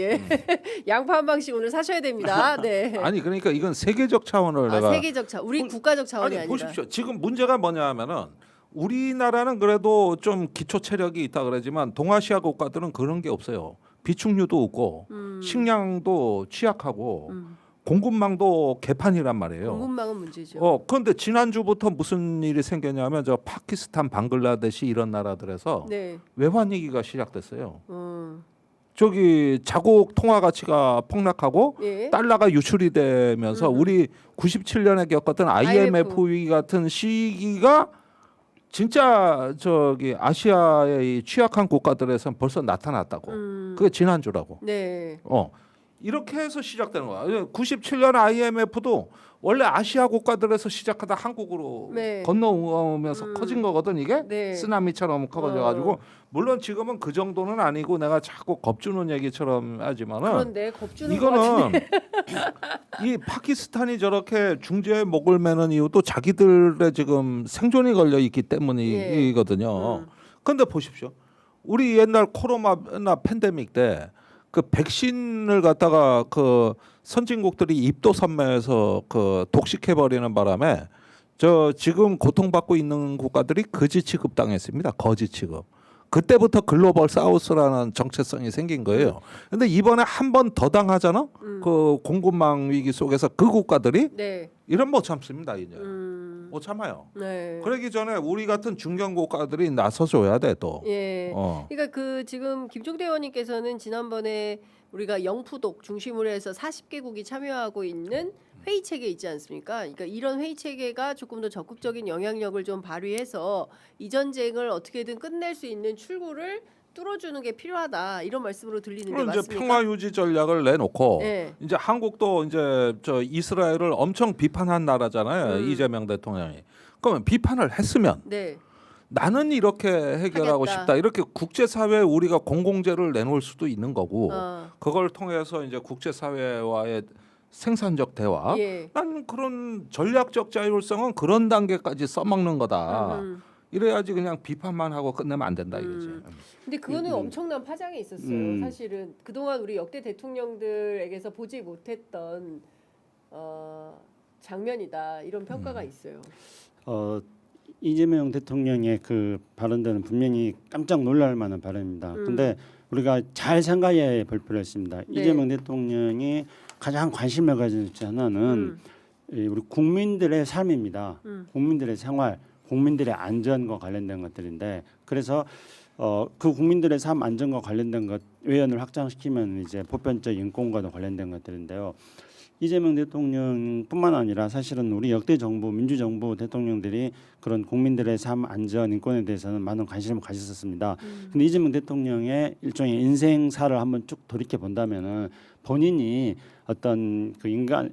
양파 한 방씩 오늘 사셔야 됩니다. 네. 아니 그러니까 이건 세계적 차원을 내가 세계적 차원, 우리 국가적 차원이 아니 아니라. 보십시오. 지금 문제가 뭐냐면은 우리나라는 그래도 좀 기초 체력이 있다 그러지만 동아시아 국가들은 그런 게 없어요. 비축류도 없고 식량도 취약하고 공급망도 개판이란 말이에요. 공급망은 문제죠. 그런데 지난주부터 무슨 일이 생겼냐면 저 파키스탄, 방글라데시 이런 나라들에서 네. 외환 위기가 시작됐어요. 저기 자국 통화 가치가 폭락하고 예. 달러가 유출이 되면서 우리 97년에 겪었던 IMF 위기 같은 시기가 진짜 저기 아시아의 이 취약한 국가들에선 벌써 나타났다고. 그게 지난주라고. 네. 이렇게 해서 시작되는 거야. 97년 IMF도 원래 아시아 국가들에서 시작하다 한국으로 네. 건너오면서 커진 거거든 이게. 네. 쓰나미처럼 커져가지고 물론 지금은 그 정도는 아니고 내가 자꾸 겁주는 얘기처럼 하지만은 그런데 겁주는 이거는 이 파키스탄이 저렇게 중재에 목을 매는 이유도 자기들의 지금 생존이 걸려 있기 때문이거든요. 그런데 보십시오. 우리 옛날 코로나 팬데믹 때 그 백신을 갖다가 그 선진국들이 입도선매해서 그 독식해 버리는 바람에 저 지금 고통받고 있는 국가들이 거지 취급당했습니다. 거지 취급. 그때부터 글로벌 사우스라는 정체성이 생긴 거예요. 근데 이번에 한 번 더 당하잖아. 그 공급망 위기 속에서 그 국가들이 네. 이런 못 참습니다. 이제 못 참아요. 네. 그러기 전에 우리 같은 중견 국가들이 나서줘야 돼 또. 예. 그러니까 그 지금 김종대 의원님께서는 지난번에 우리가 영푸독 중심으로 해서 40개국이 참여하고 있는 회의 체계 있지 않습니까? 그러니까 이런 회의 체계가 조금 더 적극적인 영향력을 좀 발휘해서 이 전쟁을 어떻게든 끝낼 수 있는 출구를 뚫어주는 게 필요하다 이런 말씀으로 들리는데 그럼 맞습니까? 이제 평화 유지 전략을 내놓고 네. 이제 한국도 이제 저 이스라엘을 엄청 비판한 나라잖아요. 이재명 대통령이. 그러면 비판을 했으면 네. 나는 이렇게 해결하고 하겠다. 싶다. 이렇게 국제사회에 우리가 공공재를 내놓을 수도 있는 거고 그걸 통해서 이제 국제사회와의 생산적 대화. 예. 난 그런 전략적 자율성은 그런 단계까지 써먹는 거다. 이래야지 그냥 비판만 하고 끝내면 안 된다 이거지. 근데 그거는 엄청난 파장이 있었어요. 사실은 그동안 우리 역대 대통령들에게서 보지 못했던 장면이다 이런 평가가 있어요. 이재명 대통령의 그 발언들은 분명히 깜짝 놀랄 만한 발언입니다. 근데 우리가 잘 생각해야 볼 필요가 있습니다. 네. 이재명 대통령이 가장 관심을 가진 것 하나는 이 우리 국민들의 삶입니다. 국민들의 생활, 국민들의 안전과 관련된 것들인데 그래서 그 국민들의 삶 안전과 관련된 것 외연을 확장시키면 이제 보편적 인권과도 관련된 것들인데요. 이재명 대통령뿐만 아니라 사실은 우리 역대 정부 민주정부 대통령들이 그런 국민들의 삶 안전 인권에 대해서는 많은 관심을 가졌었습니다. 근데 이재명 대통령의 일종의 인생사를 한번 쭉 돌이켜 본다면은 본인이 어떤 그 인간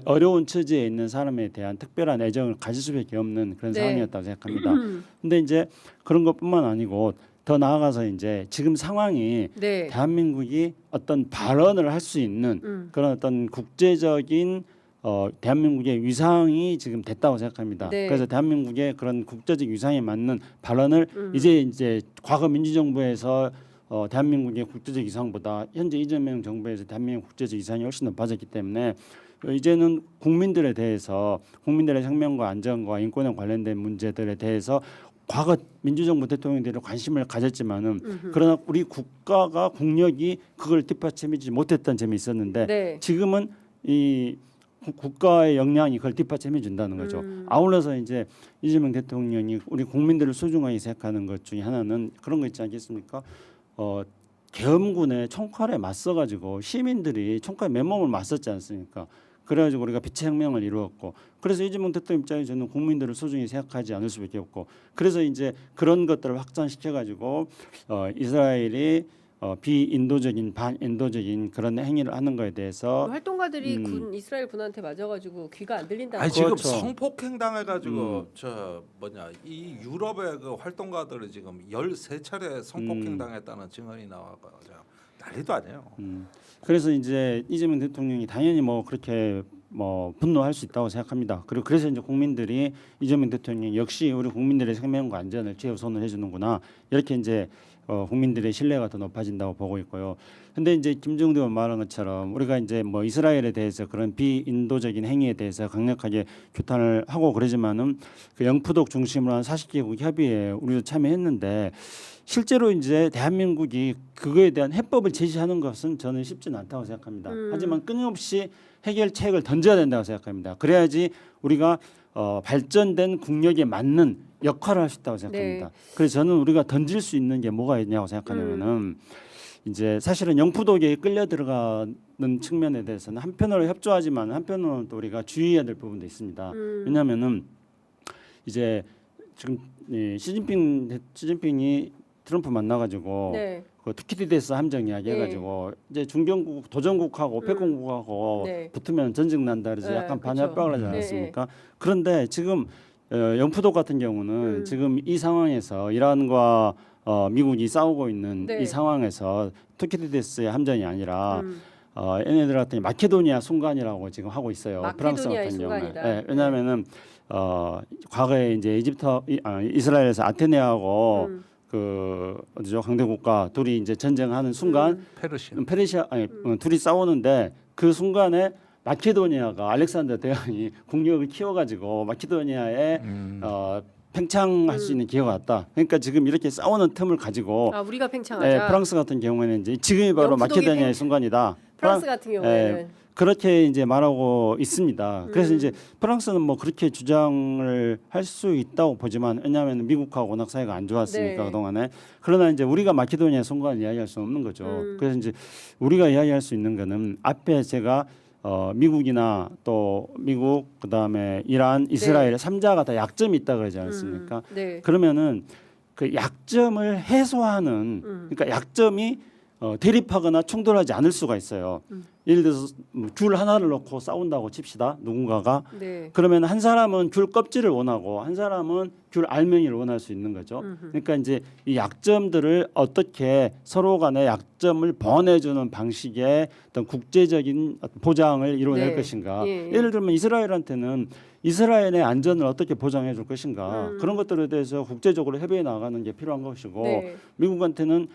어려운 처지에 있는 사람에 대한 특별한 애정을 가질 수밖에 없는 그런 네. 상황이었다고 생각합니다. 근데 이제 그런 것뿐만 아니고 더 나아가서 이제 지금 상황이 네. 대한민국이 어떤 발언을 할 수 있는 그런 어떤 국제적인 대한민국의 위상이 지금 됐다고 생각합니다. 네. 그래서 대한민국의 그런 국제적 위상에 맞는 발언을 이제 과거 민주정부에서 대한민국의 국제적 위상보다 현재 이재명 정부에서 대한민국 국제적 위상이 훨씬 높아졌기 때문에 이제는 국민들에 대해서 국민들의 생명과 안전과 인권에 관련된 문제들에 대해서 과거 민주정부 대통령들이 관심을 가졌지만은 그러나 우리 국가가 국력이 그걸 뒷받침하지 못했던 점이 있었는데 네. 지금은 이 국가의 역량이 그걸 뒷받침해 준다는 거죠. 아울러서 이제 이재명 대통령이 우리 국민들을 소중하게 생각하는 것 중에 하나는 그런 거 있지 않겠습니까? 계엄군의 총칼에 맞서가지고 시민들이 총칼에 맨몸을 맞섰지 않습니까? 그래가지고 우리가 빛의 혁명을 이루었고 그래서 이재명 대통령 입장에서는 국민들을 소중히 생각하지 않을 수밖에 없고 그래서 이제 그런 것들을 확장시켜가지고 이스라엘이 비인도적인 반인도적인 그런 행위를 하는 거에 대해서 활동가들이 이스라엘 군한테 맞아가지고 귀가 안 들린다는 아니 거. 지금 그렇죠. 성폭행 당해가지고 이 유럽의 그 활동가들이 지금 13차례 성폭행 당했다는 증언이 나와서 난리도 아니에요. 그래서 이제 이재명 대통령이 당연히 뭐 그렇게 뭐 분노할 수 있다고 생각합니다. 그리고 그래서 이제 국민들이 이재명 대통령 역시 우리 국민들의 생명과 안전을 최우선을 해주는구나 이렇게 이제 국민들의 신뢰가 더 높아진다고 보고 있고요. 근데 이제 김정도 의원 말한 것처럼 우리가 이제 뭐 이스라엘에 대해서 그런 비인도적인 행위에 대해서 강력하게 규탄을 하고 그러지만은 그 영푸독 중심으로 한 40개국 협의회에 우리도 참여했는데 실제로 이제 대한민국이 그거에 대한 해법을 제시하는 것은 저는 쉽지는 않다고 생각합니다. 하지만 끊임없이 해결책을 던져야 된다고 생각합니다. 그래야지 우리가 발전된 국력에 맞는 역할을 할 수 있다고 생각합니다. 그래서 저는 우리가 던질 수 있는 게 뭐가 있냐고 생각하냐면은 이제 사실은 영푸독에 끌려 들어가는 측면에 대해서는 한편으로 협조하지만 한편으로는 또 우리가 주의해야 될 부분도 있습니다. 왜냐하면은 이제 지금 시진핑이 트럼프 만나가지고 네. 그 투키디데스 함정 이야기 해가지고 이제 중견국 도전국하고 패권국하고 붙으면 전쟁 난다 그래서 약간 반협박을 하지 않았습니까? 그런데 지금 영푸독 같은 경우는 지금 이 상황에서 이란과 미국이 싸우고 있는 이 상황에서 투키디데스의 함정이 아니라 얘네들 같은 마케도니아 순간이라고 지금 하고 있어요. 프랑스 같은 경우에. 네, 왜냐하면은 과거에 이제 이스라엘에서 아테네하고 그 어디죠 강대국가 둘이 이제 전쟁하는 순간 페르시아 둘이 싸우는데 그 순간에 마케도니아가 알렉산더 대왕이 국력을 키워가지고 마케도니아에 팽창할 수 있는 기회가 왔다. 그러니까 지금 이렇게 싸우는 틈을 가지고 우리가 팽창하자. 프랑스 같은 경우에는 이제 지금이 바로 마케도니아의 순간이다. 프랑스 같은 경우에는 그렇게 이제 말하고 있습니다. 그래서 이제 프랑스는 뭐 그렇게 주장을 할 수 있다고 보지만 왜냐하면 미국하고 워낙 사이가 안 좋았으니까 그동안에 그러나 이제 우리가 마케도니아 순간을 이야기할 수 없는 거죠. 그래서 이제 우리가 이야기할 수 있는 거는 앞에 제가 미국이나 또 미국 그다음에 이란, 이스라엘 3자가 다 약점이 있다 그러지 않습니까? 그러면은 그 약점을 해소하는 그러니까 약점이 대립하거나 충돌하지 않을 수가 있어요. 예를 들어서 귤 하나를 놓고 싸운다고 칩시다. 누군가가. 그러면 한 사람은 귤 껍질을 원하고 한 사람은 귤 알맹이를 원할 수 있는 거죠. 그러니까 이제 이 약점들을 어떻게 서로 간의 약점을 번해주는 방식의 어떤 국제적인 보장을 이루어낼 것인가. 예를 들면 이스라엘한테는 이스라엘의 안전을 어떻게 보장해 줄 것인가. 그런 것들에 대해서 국제적으로 협의해 나가는 게 필요한 것이고 미국한테는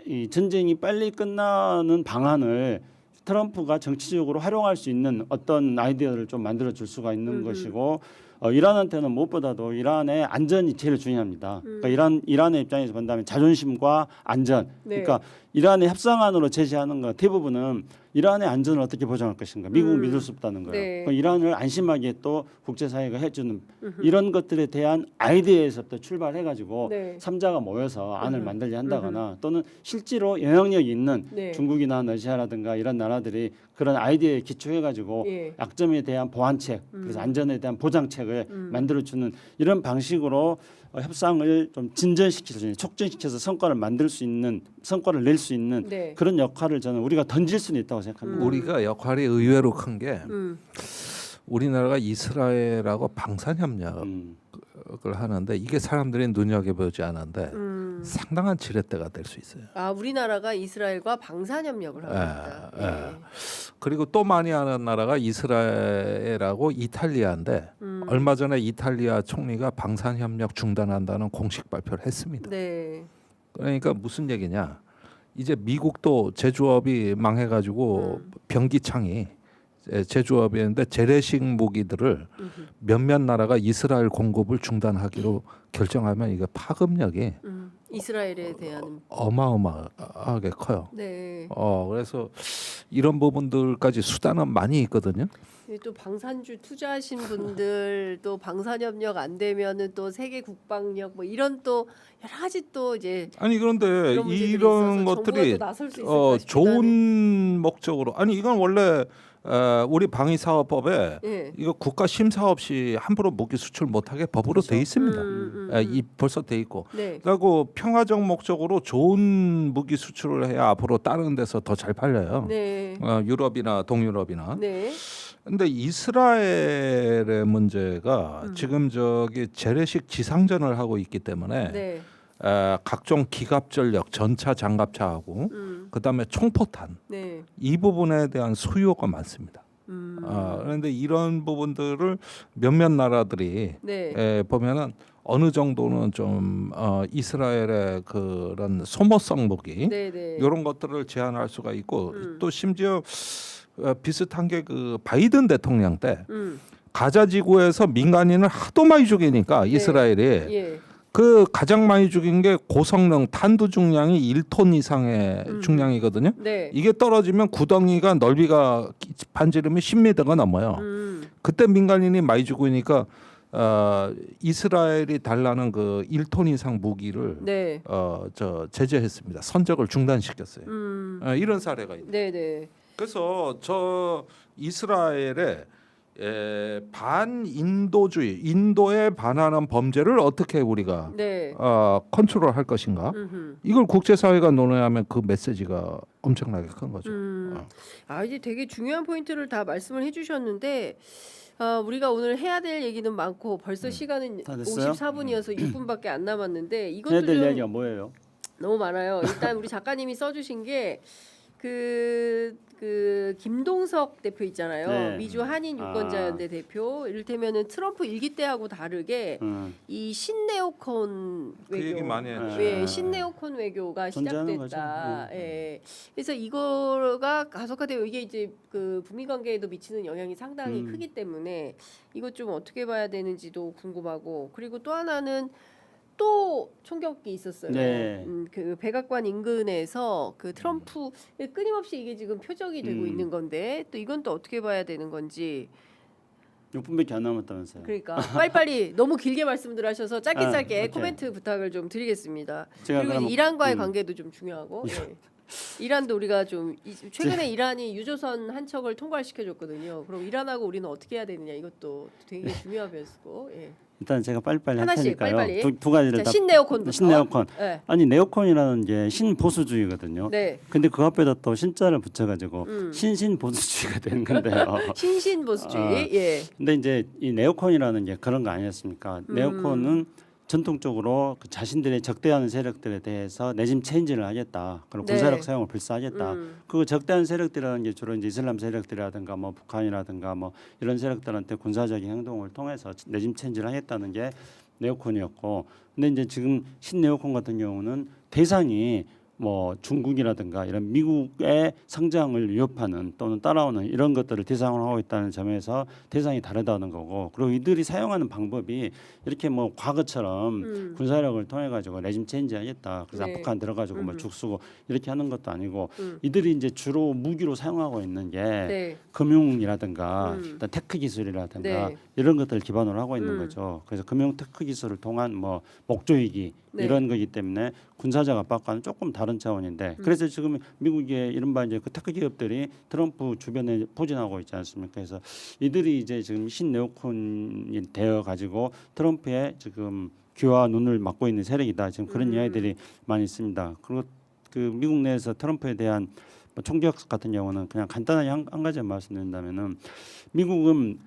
이 전쟁이 빨리 끝나는 방안을 트럼프가 정치적으로 활용할 수 있는 어떤 아이디어를 좀 만들어 줄 수가 있는 것이고 이란한테는 무엇보다도 이란의 안전이 제일 중요합니다. 그러니까 이란의 입장에서 본다면 자존심과 안전. 그러니까 이란의 협상안으로 제시하는 것 대부분은 이란의 안전을 어떻게 보장할 것인가. 미국은 믿을 수 없다는 거예요. 그러니까 이란을 안심하게 또 국제사회가 해주는 이런 것들에 대한 아이디어에서부터 출발해가지고 3자가 모여서 안을 만들려 한다거나 또는 실제로 영향력이 있는 중국이나 러시아라든가 이런 나라들이 그런 아이디어에 기초해가지고 약점에 대한 보완책, 그래서 안전에 대한 보장책을 만들어주는 이런 방식으로 협상을 좀 진전시켜서 촉진시켜서 성과를 만들 수 있는 성과를 낼 수 있는 그런 역할을 저는 우리가 던질 수는 있다고 생각합니다. 우리가 역할이 의외로 큰 게 우리나라가 이스라엘하고 방산협력을 하는데 이게 사람들이 눈여겨보지 않은데 상당한 지렛대가 될 수 있어요. 우리나라가 이스라엘과 방산협력을 하고 있다. 그리고 또 많이 하는 나라가 이스라엘하고 이탈리아인데 얼마 전에 이탈리아 총리가 방산협력 중단한다는 공식 발표를 했습니다. 그러니까 무슨 얘기냐? 이제 미국도 제조업이 망해가지고 변기창이 제조업이었는데 재래식 무기들을 몇몇 나라가 이스라엘 공급을 중단하기로 결정하면 이게 파급력이 이스라엘에 대한 어마어마하게 커요. 그래서 이런 부분들까지 수단은 많이 있거든요. 또 방산주 투자하신 분들 또 방산협력 안 되면은 또 세계 국방력 뭐 이런 또 여러 가지 또 이제 그런데 이런 것들이 좋은 목적으로 이건 원래 우리 방위사업법에 이거 국가 심사 없이 함부로 무기 수출 못하게 법으로 돼 있습니다. 벌써 돼 있고. 그리고 평화적 목적으로 좋은 무기 수출을 해야 앞으로 다른 데서 더 잘 팔려요. 유럽이나 동유럽이나. 근데 이스라엘의 문제가 지금 재래식 지상전을 하고 있기 때문에 각종 기갑 전력, 전차, 장갑차하고 그다음에 총포탄 이 부분에 대한 수요가 많습니다. 그런데 이런 부분들을 몇몇 나라들이 보면은 어느 정도는 좀 이스라엘의 그런 소모성 무기 네네. 이런 것들을 제한할 수가 있고 또 심지어 비슷한 게 그 바이든 대통령 때 가자 지구에서 민간인을 하도 많이 죽이니까 이스라엘이 예. 그 가장 많이 죽인 게 고성능 탄두 중량이 1톤 이상의 중량이거든요. 네. 이게 떨어지면 구덩이가 넓이가 반지름이 10m가 넘어요. 그때 민간인이 많이 죽으니까 이스라엘이 달라는 그 1톤 이상 무기를 네. 제재했습니다. 선적을 중단시켰어요. 이런 사례가 있네요. 네네. 그래서 저 이스라엘의 반인도주의, 인도에 반하는 범죄를 어떻게 우리가 네. 컨트롤할 것인가? 이걸 국제사회가 논의하면 그 메시지가 엄청나게 큰 거죠. 이제 되게 중요한 포인트를 다 말씀을 해주셨는데 우리가 오늘 해야 될 얘기는 많고 벌써 시간은 다 됐어요? 54분이어서 6분밖에 안 남았는데 해야 이것도 될 좀 이야기가 뭐예요? 너무 많아요. 일단 우리 작가님이 써주신 게 그 김동석 대표 있잖아요. 네. 미주 한인 유권자연대 대표. 이를테면은 트럼프 일기 때하고 다르게 이 신네오콘 그 외교, 얘기 많이 했죠. 예, 신네오콘 외교가 존재하는 시작됐다. 거죠. 예. 그래서 이거가 가속화되고 이게 이제 그 북미 관계에도 미치는 영향이 상당히 크기 때문에 이것 좀 어떻게 봐야 되는지도 궁금하고 그리고 또 하나는 또 총격이 있었어요. 네. 그 백악관 인근에서 그 트럼프 끊임없이 이게 지금 표적이 되고 있는 건데 또 이건 또 어떻게 봐야 되는 건지 6분밖에 안 남았다면서요. 그러니까 빨리빨리 너무 길게 말씀들 하셔서 짧게 짧게 오케이. 코멘트 부탁을 좀 드리겠습니다. 제가 그리고 그럼- 이제 이란과의 관계도 좀 중요하고 예. 이란도 우리가 좀 최근에 이란이 유조선 한 척을 통과시켜줬거든요. 그럼 이란하고 우리는 어떻게 해야 되느냐 이것도 되게 중요한 변수고 예. 일단 제가 빨리빨리 할 하나씩, 테니까요. 빨리빨리. 두 가지를 자, 다 신네오콘부터. 신네오콘. 네. 아니 네오콘이라는 게 신보수주의거든요. 네. 근데 그 앞에다 또 신자를 붙여가지고 신신보수주의가 되는 건데요. 신신보수주의. 예. 근데 이제 이 네오콘이라는 게 그런 거 아니었습니까? 네오콘은 전통적으로 그 자신들의 적대하는 세력들에 대해서 내짐 체인지를 하겠다. 그리고 네. 군사력 사용을 불사하겠다. 그 적대하는 세력들이라는 게 주로 이제 이슬람 세력들이라든가 뭐 북한이라든가 뭐 이런 세력들한테 군사적인 행동을 통해서 내짐 체인지를 하겠다는 게 네오콘이었고, 근데 이제 지금 신네오콘 같은 경우는 대상이 뭐 중국이라든가 이런 미국의 성장을 위협하는 또는 따라오는 이런 것들을 대상으로 하고 있다는 점에서 대상이 다르다는 거고, 그리고 이들이 사용하는 방법이 이렇게 뭐 과거처럼 군사력을 통해 가지고 레짐 체인지 하겠다, 그래서 네. 북한 들어가지고 뭐 죽쓰고 이렇게 하는 것도 아니고, 이들이 이제 주로 무기로 사용하고 있는 게 네. 금융이라든가 일단 테크 기술이라든가 네. 이런 것들을 기반으로 하고 있는 거죠. 그래서 금융 테크 기술을 통한 뭐 목조이기 네. 이런 거기 때문에 군사적 압박과는 조금 다른 차원인데, 그래서 지금 미국의 이른바 이제 그 테크 기업들이 트럼프 주변에 포진하고 있지 않습니까? 그래서 이들이 이제 지금 신네오콘이 되어 가지고 트럼프의 지금 귀와 눈을 막고 있는 세력이다. 지금 그런 이야기들이 많이 있습니다. 그리고 그 미국 내에서 트럼프에 대한 뭐 총격 같은 경우는 그냥 간단하게 한 가지 말씀드린다면은, 미국은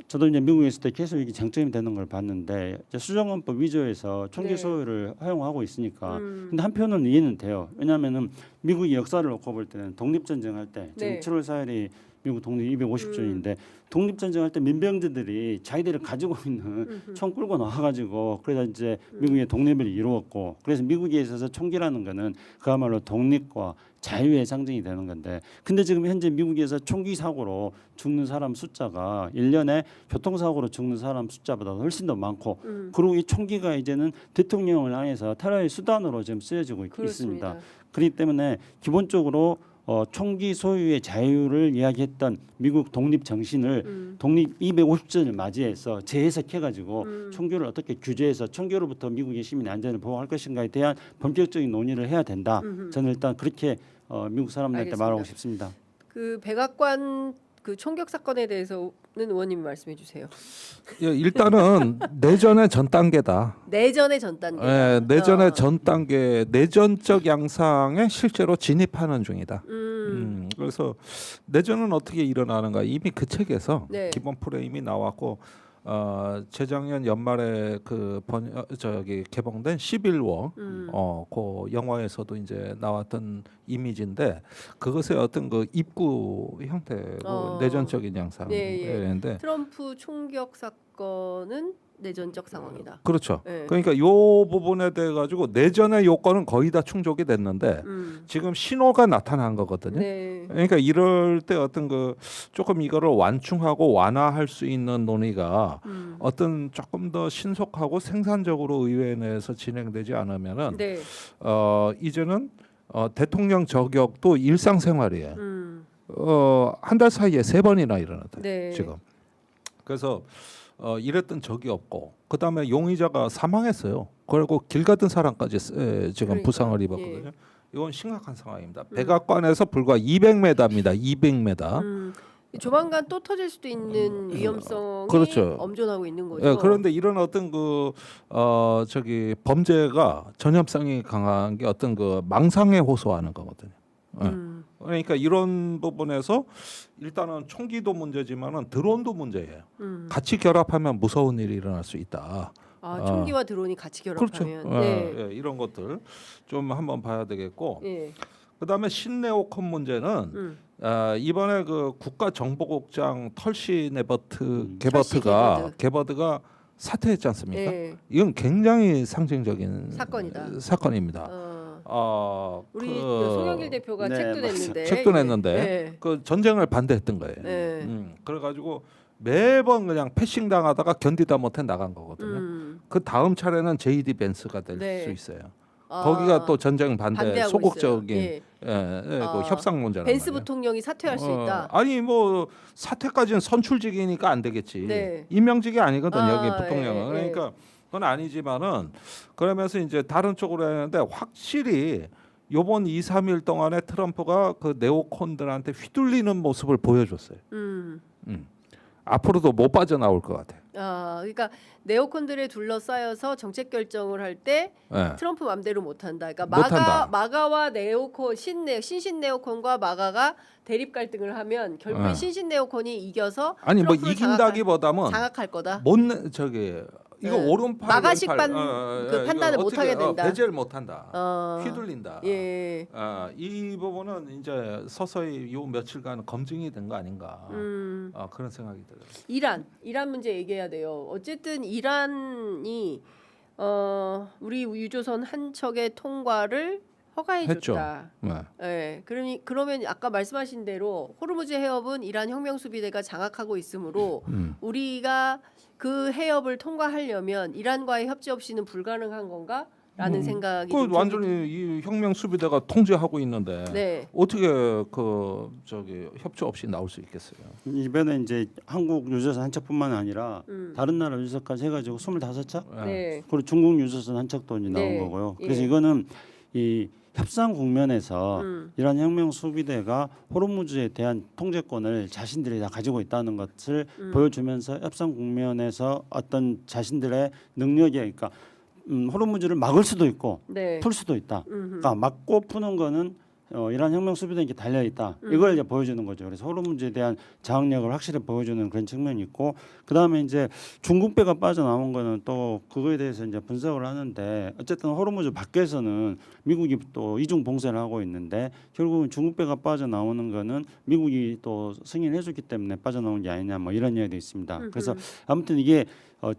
저도 이제 미국에 있을 때 계속 이게 쟁점이 되는 걸 봤는데, 이제 수정헌법 위조에서 총기 네. 소유를 허용하고 있으니까. 근데 한편은 이해는 돼요. 왜냐하면은 미국이 역사를 놓고 볼 때는 독립전쟁 할 때 지금 네. 7월 4일이 미국 독립 250주년인데 독립전쟁 할 때 민병대들이 자기들이 가지고 있는 총 끌고 나와가지고 그래서 이제 미국의 독립을 이루었고, 그래서 미국에 있어서 총기라는 거는 그야말로 독립과 자유의 상징이 되는 건데, 근데 지금 현재 미국에서 총기 사고로 죽는 사람 숫자가 1년에 교통사고로 죽는 사람 숫자보다 훨씬 더 많고, 그리고 이 총기가 이제는 대통령을 향해서 테러의 수단으로 지금 쓰여지고 그렇습니다. 있습니다. 그렇기 때문에 기본적으로 총기 소유의 자유를 이야기했던 미국 독립 정신을 독립 250주년을 맞이해서 재해석해가지고 총기를 어떻게 규제해서 총기로부터 미국의 시민의 안전을 보호할 것인가에 대한 본격적인 논의를 해야 된다. 저는 일단 그렇게 미국 사람들한테 알겠습니다. 말하고 싶습니다. 그 백악관 그 총격 사건에 대해서는 의원님이 말씀해 주세요. 예, 일단은 내전의 전 단계다. 내전의 전 단계. 예, 내전의 전 단계, 내전적 양상에 실제로 진입하는 중이다. 그래서 내전은 어떻게 일어나는가 이미 그 책에서 네. 기본 프레임이 나왔고, 재작년 연말에 그 개봉된 시빌워 그 영화에서도 이제 나왔던 이미지인데, 그것의 어떤 그 입구 형태고 내전적인 양상인데, 트럼프 총격 사건 요건은 내전적 상황이다. 그렇죠. 네. 그러니까 요 부분에 대해 가지고 내전의 요건은 거의 다 충족이 됐는데 지금 신호가 나타난 거거든요. 네. 그러니까 이럴 때 어떤 그 조금 이거를 완충하고 완화할 수 있는 논의가 어떤 조금 더 신속하고 생산적으로 의회 내에서 진행되지 않으면은 네. 이제는 대통령 저격도 일상생활이에요. 한 달 사이에 3번이나 일어났다. 네. 지금. 그래서 이랬던 적이 없고 그다음에 용의자가 사망했어요. 그리고 길 가던 사람까지 지금 그러니까요. 부상을 입었거든요. 이건 심각한 상황입니다. 백악관에서 불과 200m입니다. 200m. 조만간 또 터질 수도 있는 위험성이 그렇죠. 엄존하고 있는 거죠. 예, 그런데 이런 어떤 그 저기 범죄가 전염성이 강한 게 어떤 그 망상에 호소하는 거거든요. 예. 그러니까 이런 부분에서 일단은 총기도 문제지만은 드론도 문제예요. 같이 결합하면 무서운 일이 일어날 수 있다. 총기와 드론이 같이 그렇죠. 결합하면 네. 예, 이런 것들 좀 한번 봐야 되겠고. 예. 그다음에 신네오콘 문제는 이번에 그 국가정보국장 털시 게버트가 사퇴했지 않습니까? 예. 이건 굉장히 상징적인 사건입니다. 우리 송영길 대표가 네, 책도 냈는데 책도 냈는데 예. 그 전쟁을 반대했던 거예요. 예. 그래가지고 매번 그냥 패싱 당하다가 견디다 못해 나간 거거든요. 그 다음 차례는 JD 벤스가 될 수 네. 있어요. 거기가 또 전쟁 반대 반대하고 소극적인 있어요. 예. 그 협상 문제란 벤스 말이에요. 부통령이 사퇴할 수 있다. 아니 뭐 사퇴까지는 선출직이니까 안 되겠지. 네. 임명직이 아니거든 여기 예, 부통령은. 예. 그러니까 그건 아니지만은 그러면서 이제 다른 쪽으로 했는데 확실히 요번 2, 3일 동안에 트럼프가 그 네오콘들한테 휘둘리는 모습을 보여줬어요. 앞으로도 못 빠져나올 것 같아요. 그러니까 네오콘들에 둘러싸여서 정책 결정을 할 때 예. 트럼프 맘대로 못한다. 그러니까 못한다. 마가와 네오콘 신신 네오콘과 마가가 대립 갈등을 하면 결국에 예. 신신 네오콘이 이겨서 아니 뭐 트럼프를 이긴다기보다는 장악할 거다. 저기 이거 예. 오른팔 마가식 왼팔, 그 판단을 못 하게 된다. 배제를 못 한다. 어. 휘둘린다. 예. 이 부분은 이제 서서히 요 며칠간 검증이 된 거 아닌가 그런 생각이 들어요. 이란 문제 얘기해야 돼요. 어쨌든 이란이 우리 유조선 한 척의 통과를 허가해줬다. 네. 예, 그러면 아까 말씀하신 대로 호르무즈 해협은 이란 혁명수비대가 장악하고 있으므로 우리가 그 해협을 통과하려면 이란과의 협조 없이는 불가능한 건가? 라는 생각이 그 완전히 이 혁명 수비대가 통제하고 있는데 네. 어떻게 그 저기 협조 없이 나올 수 있겠어요? 이번에 이제 한국 유조선 한 척뿐만 아니라 다른 나라 유조선까지 해가지고 25척 네. 그리고 중국 유조선 한 척도 이제 나온 네. 거고요. 그래서 예. 이거는 이 협상 국면에서 이란 혁명 수비대가 호르무즈에 대한 통제권을 자신들이 다 가지고 있다는 것을 보여주면서 협상 국면에서 어떤 자신들의 능력이 그러니까 호르무즈를 막을 수도 있고 네. 풀 수도 있다. 그러니까 막고 푸는 거는 이란 혁명 수비대에게 달려 있다. 이걸 이제 보여주는 거죠. 그래서 호르무즈에 대한 장악력을 확실히 보여주는 그런 측면이 있고, 그 다음에 이제 중국배가 빠져나온 거는 또 그거에 대해서 이제 분석을 하는데, 어쨌든 호르무즈 밖에서는 미국이 또 이중 봉쇄를 하고 있는데 결국은 중국배가 빠져나오는 거는 미국이 또 승인해줬기 때문에 빠져나온 게 아니냐 뭐 이런 이야기도 있습니다. 그래서 아무튼 이게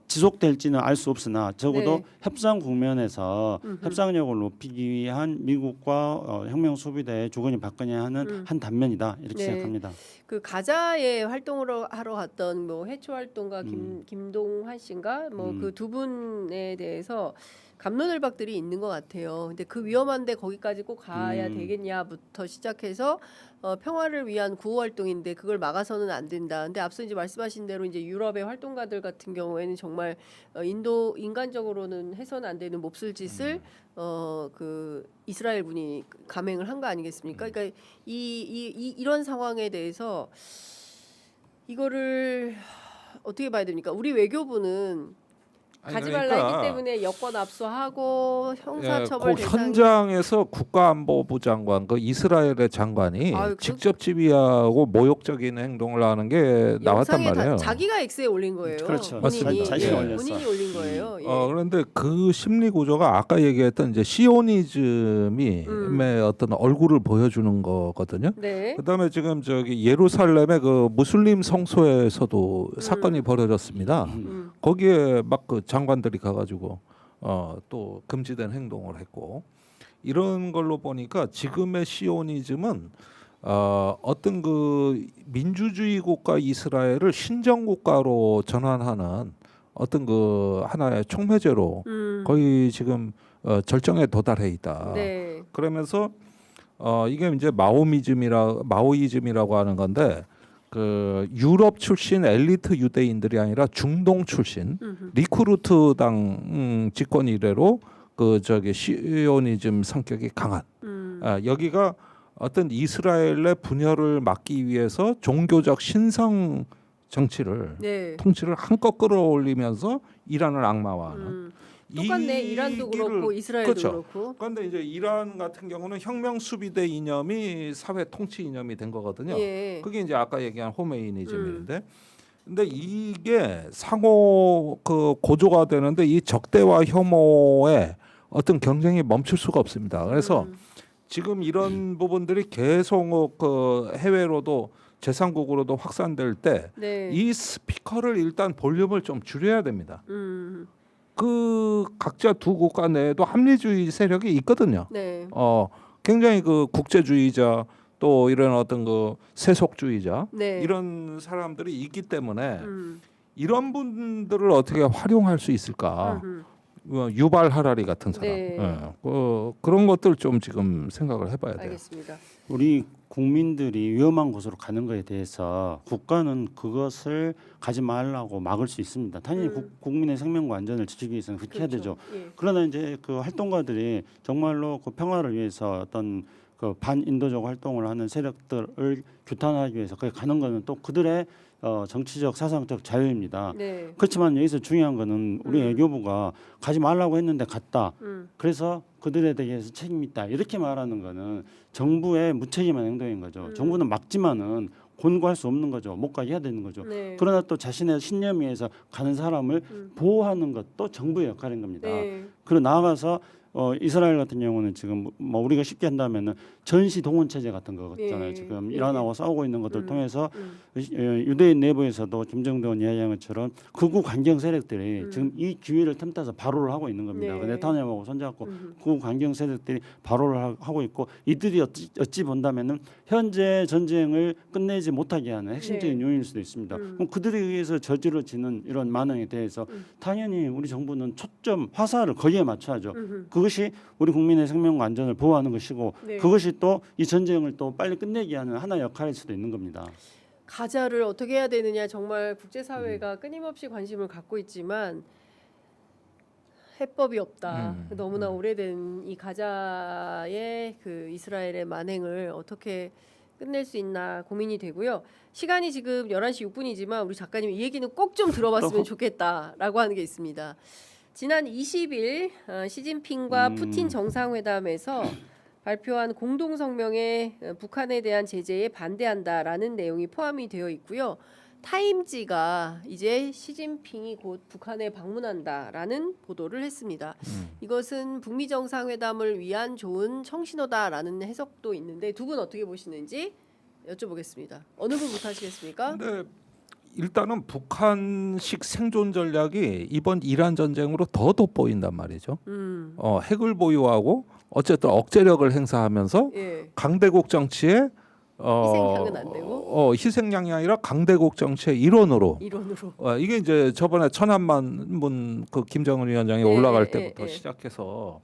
지속될지는 알 수 없으나 적어도 네. 협상 국면에서 협상력을 높이기 위한 미국과 혁명 수비대의 주거니 받거니 하는 한 단면이다 이렇게 네. 생각합니다. 그 가자에 활동을 하러 갔던 뭐 해초 활동가 김동환 씨인가 뭐 그 두 분에 대해서 갑론을박들이 있는 것 같아요. 근데 그 위험한데 거기까지 꼭 가야 되겠냐부터 시작해서 평화를 위한 구호 활동인데 그걸 막아서는 안 된다. 근데 앞서 이제 말씀하신 대로 이제 유럽의 활동가들 같은 경우에는 정말 인간적으로는 해서는 안 되는 몹쓸 짓을 그 이스라엘 군이 감행을 한 거 아니겠습니까? 그러니까 이런 상황에 대해서 이거를 어떻게 봐야 됩니까? 우리 외교부는 가지 말라 했기 때문에 여권 압수하고 형사처벌 그 현장에서 국가안보부 장관, 그 이스라엘의 장관이 직접 지휘하고 모욕적인 행동을 하는 게 나왔단 말이에요. 자기가 X에 올린 거예요. 그렇죠. 본인이, 자기가 본인이 올린 거예요. 예. 그런데 그 심리 구조가 아까 얘기했던 이제 시오니즘이 어떤 얼굴을 보여주는 거거든요. 네. 그다음에 지금 저기 예루살렘의 그 무슬림 성소에서도 사건이 벌어졌습니다. 거기에 막 그 장관들이 가가지고 또 금지된 행동을 했고 이런 걸로 보니까 지금의 시오니즘은 어떤 그 민주주의 국가 이스라엘을 신정 국가로 전환하는 어떤 그 하나의 촉매제로 거의 지금 절정에 도달해 있다. 네. 그러면서 이게 이제 마오이즘이라고 하는 건데 그 유럽 출신 엘리트 유대인들이 아니라 중동 출신 리쿠르트 당 집권 이래로 그 저기 시오니즘 성격이 강한 여기가 어떤 이스라엘의 분열을 막기 위해서 종교적 신성 정치를 네. 통치를 한껏 끌어올리면서 이란을 악마화하는 똑같네. 이란도 그렇고 이스라엘도 그렇죠. 그렇고. 그런데 이제 이란 같은 경우는 혁명 수비대 이념이 사회 통치 이념이 된 거거든요. 예. 그게 이제 아까 얘기한 호메이니즘인데, 근데 이게 상호 그 고조가 되는데 이 적대와 혐오의 어떤 경쟁이 멈출 수가 없습니다. 그래서 지금 이런 부분들이 계속 그 해외로도 제3국으로도 확산될 때 이 네. 스피커를 일단 볼륨을 좀 줄여야 됩니다. 그 각자 두 국가 내에도 합리주의 세력이 있거든요. 네. 굉장히 그 국제주의자 또 이런 어떤 그 세속주의자 네. 이런 사람들이 있기 때문에 이런 분들을 어떻게 활용할 수 있을까? 유발 하라리 같은 사람, 네. 그런 것들 좀 지금 생각을 해봐야 돼요. 알겠습니다. 우리 국민들이 위험한 곳으로 가는 것에 대해서 국가는 그것을 가지 말라고 막을 수 있습니다. 당연히 국민의 생명과 안전을 지키기 위해서는 그렇게 해야 되죠. 예. 그러나 이제 그 활동가들이 정말로 그 평화를 위해서 어떤 그 반인도적 활동을 하는 세력들을 규탄하기 위해서 거기 가는 것은 또 그들의 정치적 사상적 자유입니다. 네. 그렇지만 여기서 중요한 거는 우리 외교부가 가지 말라고 했는데 갔다. 그래서 그들에 대해서 책임이 있다. 이렇게 말하는 거는 정부의 무책임한 행동인 거죠. 정부는 막지만은 권고할 수 없는 거죠. 못 가게 해야 되는 거죠. 네. 그러나 또 자신의 신념 위에서 가는 사람을 보호하는 것도 정부의 역할인 겁니다. 네. 그리고 나아가서 이스라엘 같은 경우는 지금 뭐 우리가 쉽게 한다면은 전시 동원 체제 같은 거 있잖아요. 예. 지금 예. 이란하고 싸우고 있는 것들 통해서 유대인 내부에서도 김정도원 이야기한 것처럼 극우 강경 세력들이 지금 이 기회를 틈타서 발호를 하고 있는 겁니다. 네. 네타냐후하고 손잡고 극우 강경 세력들이 발호를 하고 있고 이들이 어찌 본다면은 현재 전쟁을 끝내지 못하게 하는 핵심적인 네. 요인일 수도 있습니다. 그럼 그들에 의해서 저지러지는 이런 만행에 대해서 당연히 우리 정부는 초점 화살을 거기에 맞춰야죠. 그것이 우리 국민의 생명과 안전을 보호하는 것이고 네. 그것이 또 이 전쟁을 또 빨리 끝내게 하는 하나의 역할일 수도 있는 겁니다. 가자를 어떻게 해야 되느냐 정말 국제사회가 끊임없이 관심을 갖고 있지만 해법이 없다. 너무나 오래된 이 가자의 그 이스라엘의 만행을 어떻게 끝낼 수 있나 고민이 되고요. 시간이 지금 11시 6분이지만 우리 작가님 이 얘기는 꼭 좀 들어봤으면 좋겠다라고 하는 게 있습니다. 지난 20일 시진핑과 푸틴 정상회담에서 발표한 공동 성명에 북한에 대한 제재에 반대한다라는 내용이 포함이 되어 있고요. 타임지가 이제 시진핑이 곧 북한에 방문한다라는 보도를 했습니다. 이것은 북미 정상회담을 위한 좋은 청신호다라는 해석도 있는데 두 분 어떻게 보시는지 여쭤보겠습니다. 어느 분부터 하시겠습니까? 근데 일단은 북한식 생존 전략이 이번 이란 전쟁으로 더 돋보인단 말이죠. 핵을 보유하고 어쨌든 억제력을 행사하면서 예. 강대국 정치의 희생양은 안 되고 희생양이 아니라 강대국 정치의 일원으로 이론으로 이게 이제 저번에 천안만문 그 김정은 위원장이 올라갈 때부터 시작해서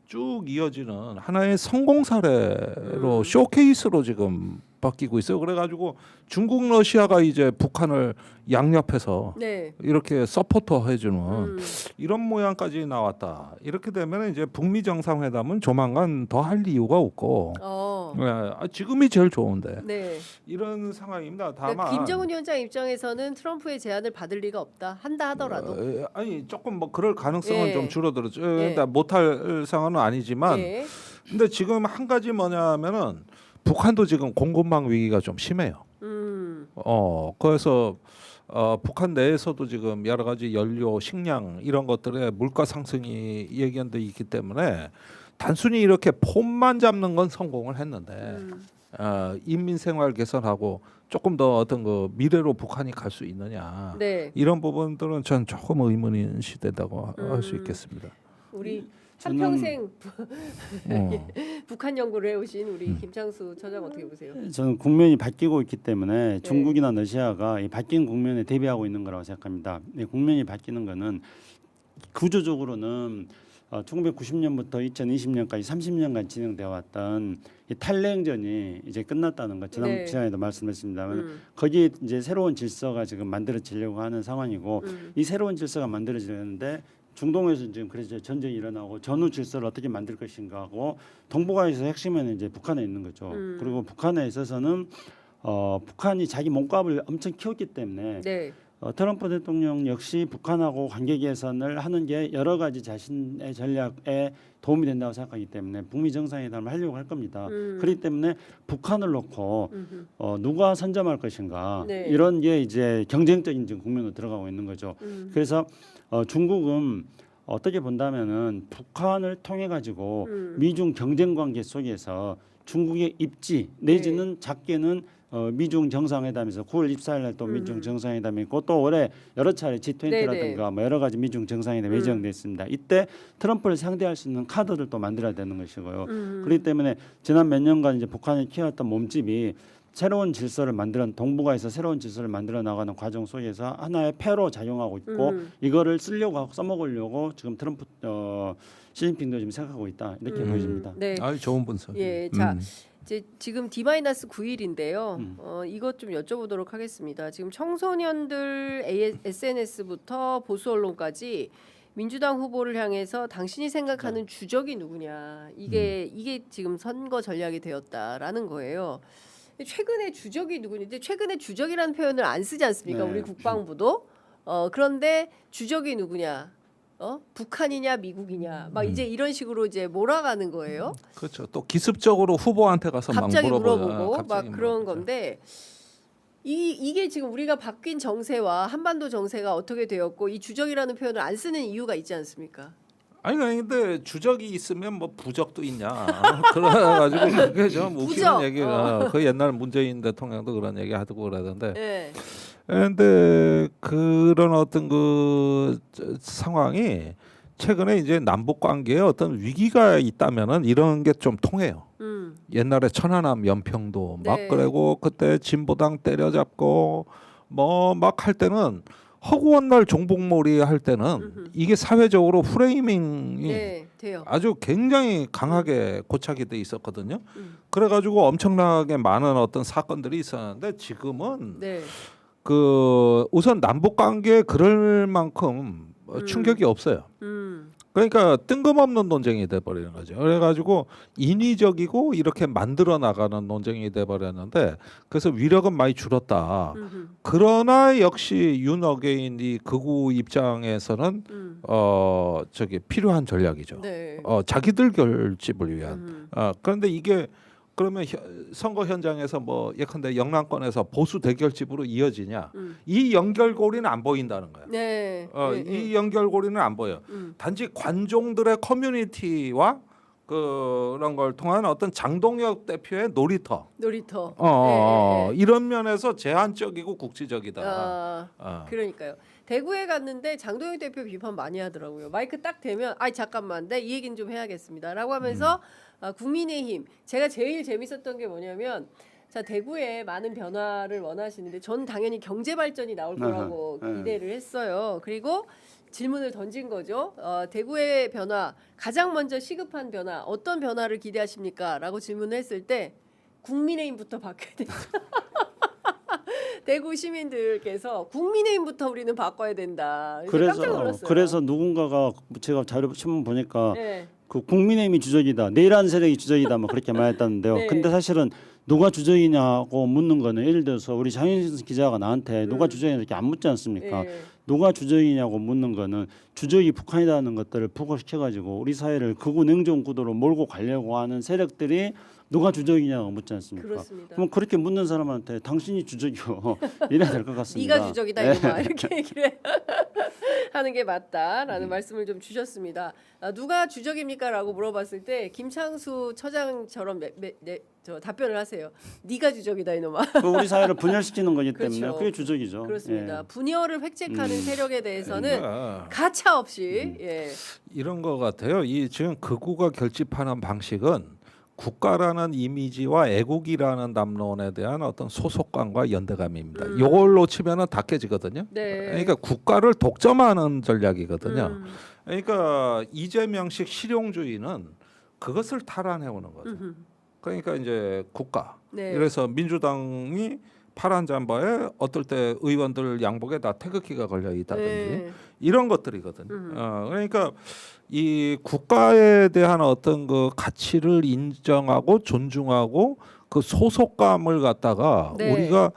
쭉 이어지는 하나의 성공 사례로 쇼케이스로 지금 바뀌고 있어요. 그래가지고 중국 러시아가 이제 북한을 양옆에서 네. 이렇게 서포터 해주는 이런 모양까지 나왔다. 이렇게 되면 이제 북미 정상회담은 조만간 더 할 이유가 없고 지금이 제일 좋은데 네. 이런 상황입니다. 그러니까 다만 김정은 위원장 입장에서는 트럼프의 제안을 받을 리가 없다. 한다 하더라도 아니 조금 뭐 그럴 가능성은 예. 좀 줄어들었죠. 예. 일단 못할 상황은 아니지만 예. 근데 지금 한 가지 뭐냐면은 북한도 지금 공급망 위기가 좀 심해요. 그래서 북한 내에서도 지금 여러 가지 연료, 식량 이런 것들의 물가 상승이 예견돼 있기 때문에 단순히 이렇게 폼만 잡는 건 성공을 했는데 인민 생활 개선하고 조금 더 어떤 그 미래로 북한이 갈 수 있느냐 네. 이런 부분들은 전 조금 의문이 시된다고 할 수 있겠습니다. 우리 저는- 한평생 어. 북한 연구를 해오신 우리 김창수 처장 어떻게 보세요? 저는 국면이 바뀌고 있기 때문에 중국이나 러시아가 이 바뀐 국면에 대비하고 있는 거라고 생각합니다. 이 국면이 바뀌는 거는 구조적으로는 1990년부터 2020년까지 30년간 진행되어 왔던 이 탈냉전이 이제 끝났다는 거 지난 네. 시간에도 말씀했습니다만 거기에 이제 새로운 질서가 지금 만들어지려고 하는 상황이고 이 새로운 질서가 만들어지는데 중동에서 지금 그래서 전쟁이 일어나고 전후 질서를 어떻게 만들 것인가 하고 동북아에서 핵심은 이제 북한에 있는 거죠. 그리고 북한에 있어서는 북한이 자기 몸값을 엄청 키웠기 때문에 네. 트럼프 대통령 역시 북한하고 관계 개선을 하는 게 여러 가지 자신의 전략에 도움이 된다고 생각하기 때문에 북미 정상회담을 하려고 할 겁니다. 그렇기 때문에 북한을 놓고 누가 선점할 것인가 네. 이런 게 이제 경쟁적인 지금 국면으로 들어가고 있는 거죠. 그래서 중국은 어떻게 본다면은 북한을 통해 가지고 미중 경쟁 관계 속에서 중국의 입지 내지는 작게는 미중 정상회담에서 9월 24일 날 또 미중 정상회담이 있고 또 올해 여러 차례 G20라든가 뭐 여러 가지 미중 정상회담이 예정돼 있습니다. 이때 트럼프를 상대할 수 있는 카드를 또 만들어야 되는 것이고요. 그렇기 때문에 지난 몇 년간 이제 북한이 키워왔던 몸집이 새로운 질서를 동북아에서 새로운 질서를 만들어 나가는 과정 속에서 하나의 패로 작용하고 있고 이거를 쓰려고 하고 써먹으려고 지금 트럼프 시진핑도 지금 생각하고 있다 이렇게 보여집니다. 네. 아주 좋은 분석. 예, 자 이제 지금 D-9일인데요. 이것 좀 여쭤보도록 하겠습니다. 지금 청소년들 SNS부터 보수 언론까지 민주당 후보를 향해서 당신이 생각하는 주적이 누구냐 이게 지금 선거 전략이 되었다라는 거예요. 최근에 주적이 누구인데 최근에 주적이라는 표현을 안 쓰지 않습니까? 네. 우리 국방부도 그런데 주적이 누구냐? 북한이냐 미국이냐 막 이제 이런 식으로 이제 몰아가는 거예요. 그렇죠. 또 기습적으로 후보한테 가서 갑자기 막 물어보고 갑자기 막 그런 물어보죠. 건데 이게 지금 우리가 바뀐 정세와 한반도 정세가 어떻게 되었고 이 주적이라는 표현을 안 쓰는 이유가 있지 않습니까? 아니 근데 주적이 있으면 뭐 부적도 있냐 그래가지고 그게 좀 웃기는 부적, 얘기라 그 옛날 문재인 대통령도 그런 얘기 하고 그러던데 네. 근데 그런 어떤 상황이 최근에 이제 남북 관계에 어떤 위기가 있다면은 이런 게 좀 통해요. 옛날에 천안함 연평도 막 네. 그러고 그때 진보당 때려잡고 뭐 막 할 때는 허구한 날 종북몰이 할 때는 이게 사회적으로 프레이밍이 네, 돼요. 아주 굉장히 강하게 고착이 돼 있었거든요. 그래가지고 엄청나게 많은 어떤 사건들이 있었는데 지금은 네. 우선 남북 관계에 그럴 만큼 충격이 없어요. 그러니까 뜬금없는 논쟁이 돼버리는 거죠. 그래가지고 인위적이고 이렇게 만들어 나가는 논쟁이 돼버렸는데 그래서 위력은 많이 줄었다. 그러나 역시 윤 어게인 이 극우 입장에서는 필요한 전략이죠. 네. 자기들 결집을 위한. 그런데 이게 그러면 선거 현장에서 뭐 예컨대 영남권에서 보수 대결집으로 이어지냐? 이 연결고리는 안 보인다는 거예요. 네. 이 연결고리는 안 보여. 단지 관종들의 커뮤니티와 그런 걸 통한 어떤 장동혁 대표의 놀이터. 이런 면에서 제한적이고 국지적이다. 그러니까요. 대구에 갔는데 장동혁 대표 비판 많이 하더라고요. 마이크 딱 대면 아 잠깐만, 이 얘기는 좀 해야겠습니다라고 하면서 국민의힘 제가 제일 재밌었던 게 뭐냐면 자 대구에 많은 변화를 원하시는데 전 당연히 경제 발전이 나올 거라고 기대를 했어요. 그리고 질문을 던진 거죠. 대구의 변화 가장 먼저 시급한 변화 어떤 변화를 기대하십니까?라고 질문을 했을 때 국민의힘부터 바뀌어야 된다. 대구 시민들께서 국민의힘부터 우리는 바꿔야 된다. 깜짝 놀랐어요. 그래서 누군가가 제가 자료 신문 보니까 네. 그 국민의힘이 주적이다, 내란 세력이 주적이다, 뭐 그렇게 말했다는데요. 네. 근데 사실은 누가 주적이냐고 묻는 거는 예를 들어서 우리 장윤선 기자가 나한테 누가 주적이냐 이렇게 안 묻지 않습니까? 네. 누가 주적이냐고 묻는 거는 주적이 북한이라는 것들을 부각시켜가지고 우리 사회를 극우 냉전 구도로 몰고 가려고 하는 세력들이 누가 주적이냐고 묻지 않습니까? 그렇습니다. 그럼 그렇게 묻는 사람한테 당신이 주적이요 이래야 될 것 같습니다. 네가 주적이다 이놈아 이렇게 얘기를 하는 게 맞다라는 말씀을 좀 주셨습니다. 누가 주적입니까라고 물어봤을 때 김창수 처장처럼 저 답변을 하세요. 네가 주적이다 이놈아. 그 우리 사회를 분열시키는 거기 때문에 그렇죠. 그게 주적이죠. 그렇습니다. 예. 분열을 획책하는 세력에 대해서는 그러니까 가차 없이 예. 이런 것 같아요. 이 지금 극우가 결집하는 방식은 국가라는 이미지와 애국이라는 담론에 대한 어떤 소속감과 연대감입니다. 이걸로 치면은 다 깨지거든요. 네. 그러니까 국가를 독점하는 전략이거든요. 그러니까 이재명식 실용주의는 그것을 탈환해오는 거죠. 그러니까 이제 국가. 네. 그래서 민주당이 파란 잠바에 어떨 때 의원들 양복에 다 태극기가 걸려 있다든지 네. 이런 것들이거든요. 그러니까 이 국가에 대한 어떤 그 가치를 인정하고 존중하고 그 소속감을 갖다가 네. 우리가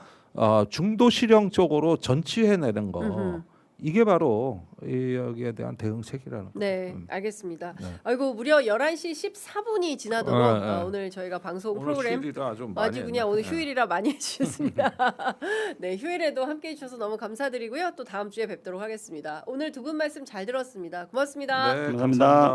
중도 실용적으로 전치해내는 거 이게 바로 여기에 대한 대응책이라는 거. 네, 알겠습니다. 네. 아이고 무려 11시 14분이 지나도록 오늘 저희가 방송 오늘 프로그램 휴일이라 좀 많이 아주 그냥 했네. 오늘 휴일이라 많이 해주셨습니다. 네, 휴일에도 함께해 주셔서 너무 감사드리고요. 또 다음 주에 뵙도록 하겠습니다. 오늘 두 분 말씀 잘 들었습니다. 고맙습니다. 네, 감사합니다.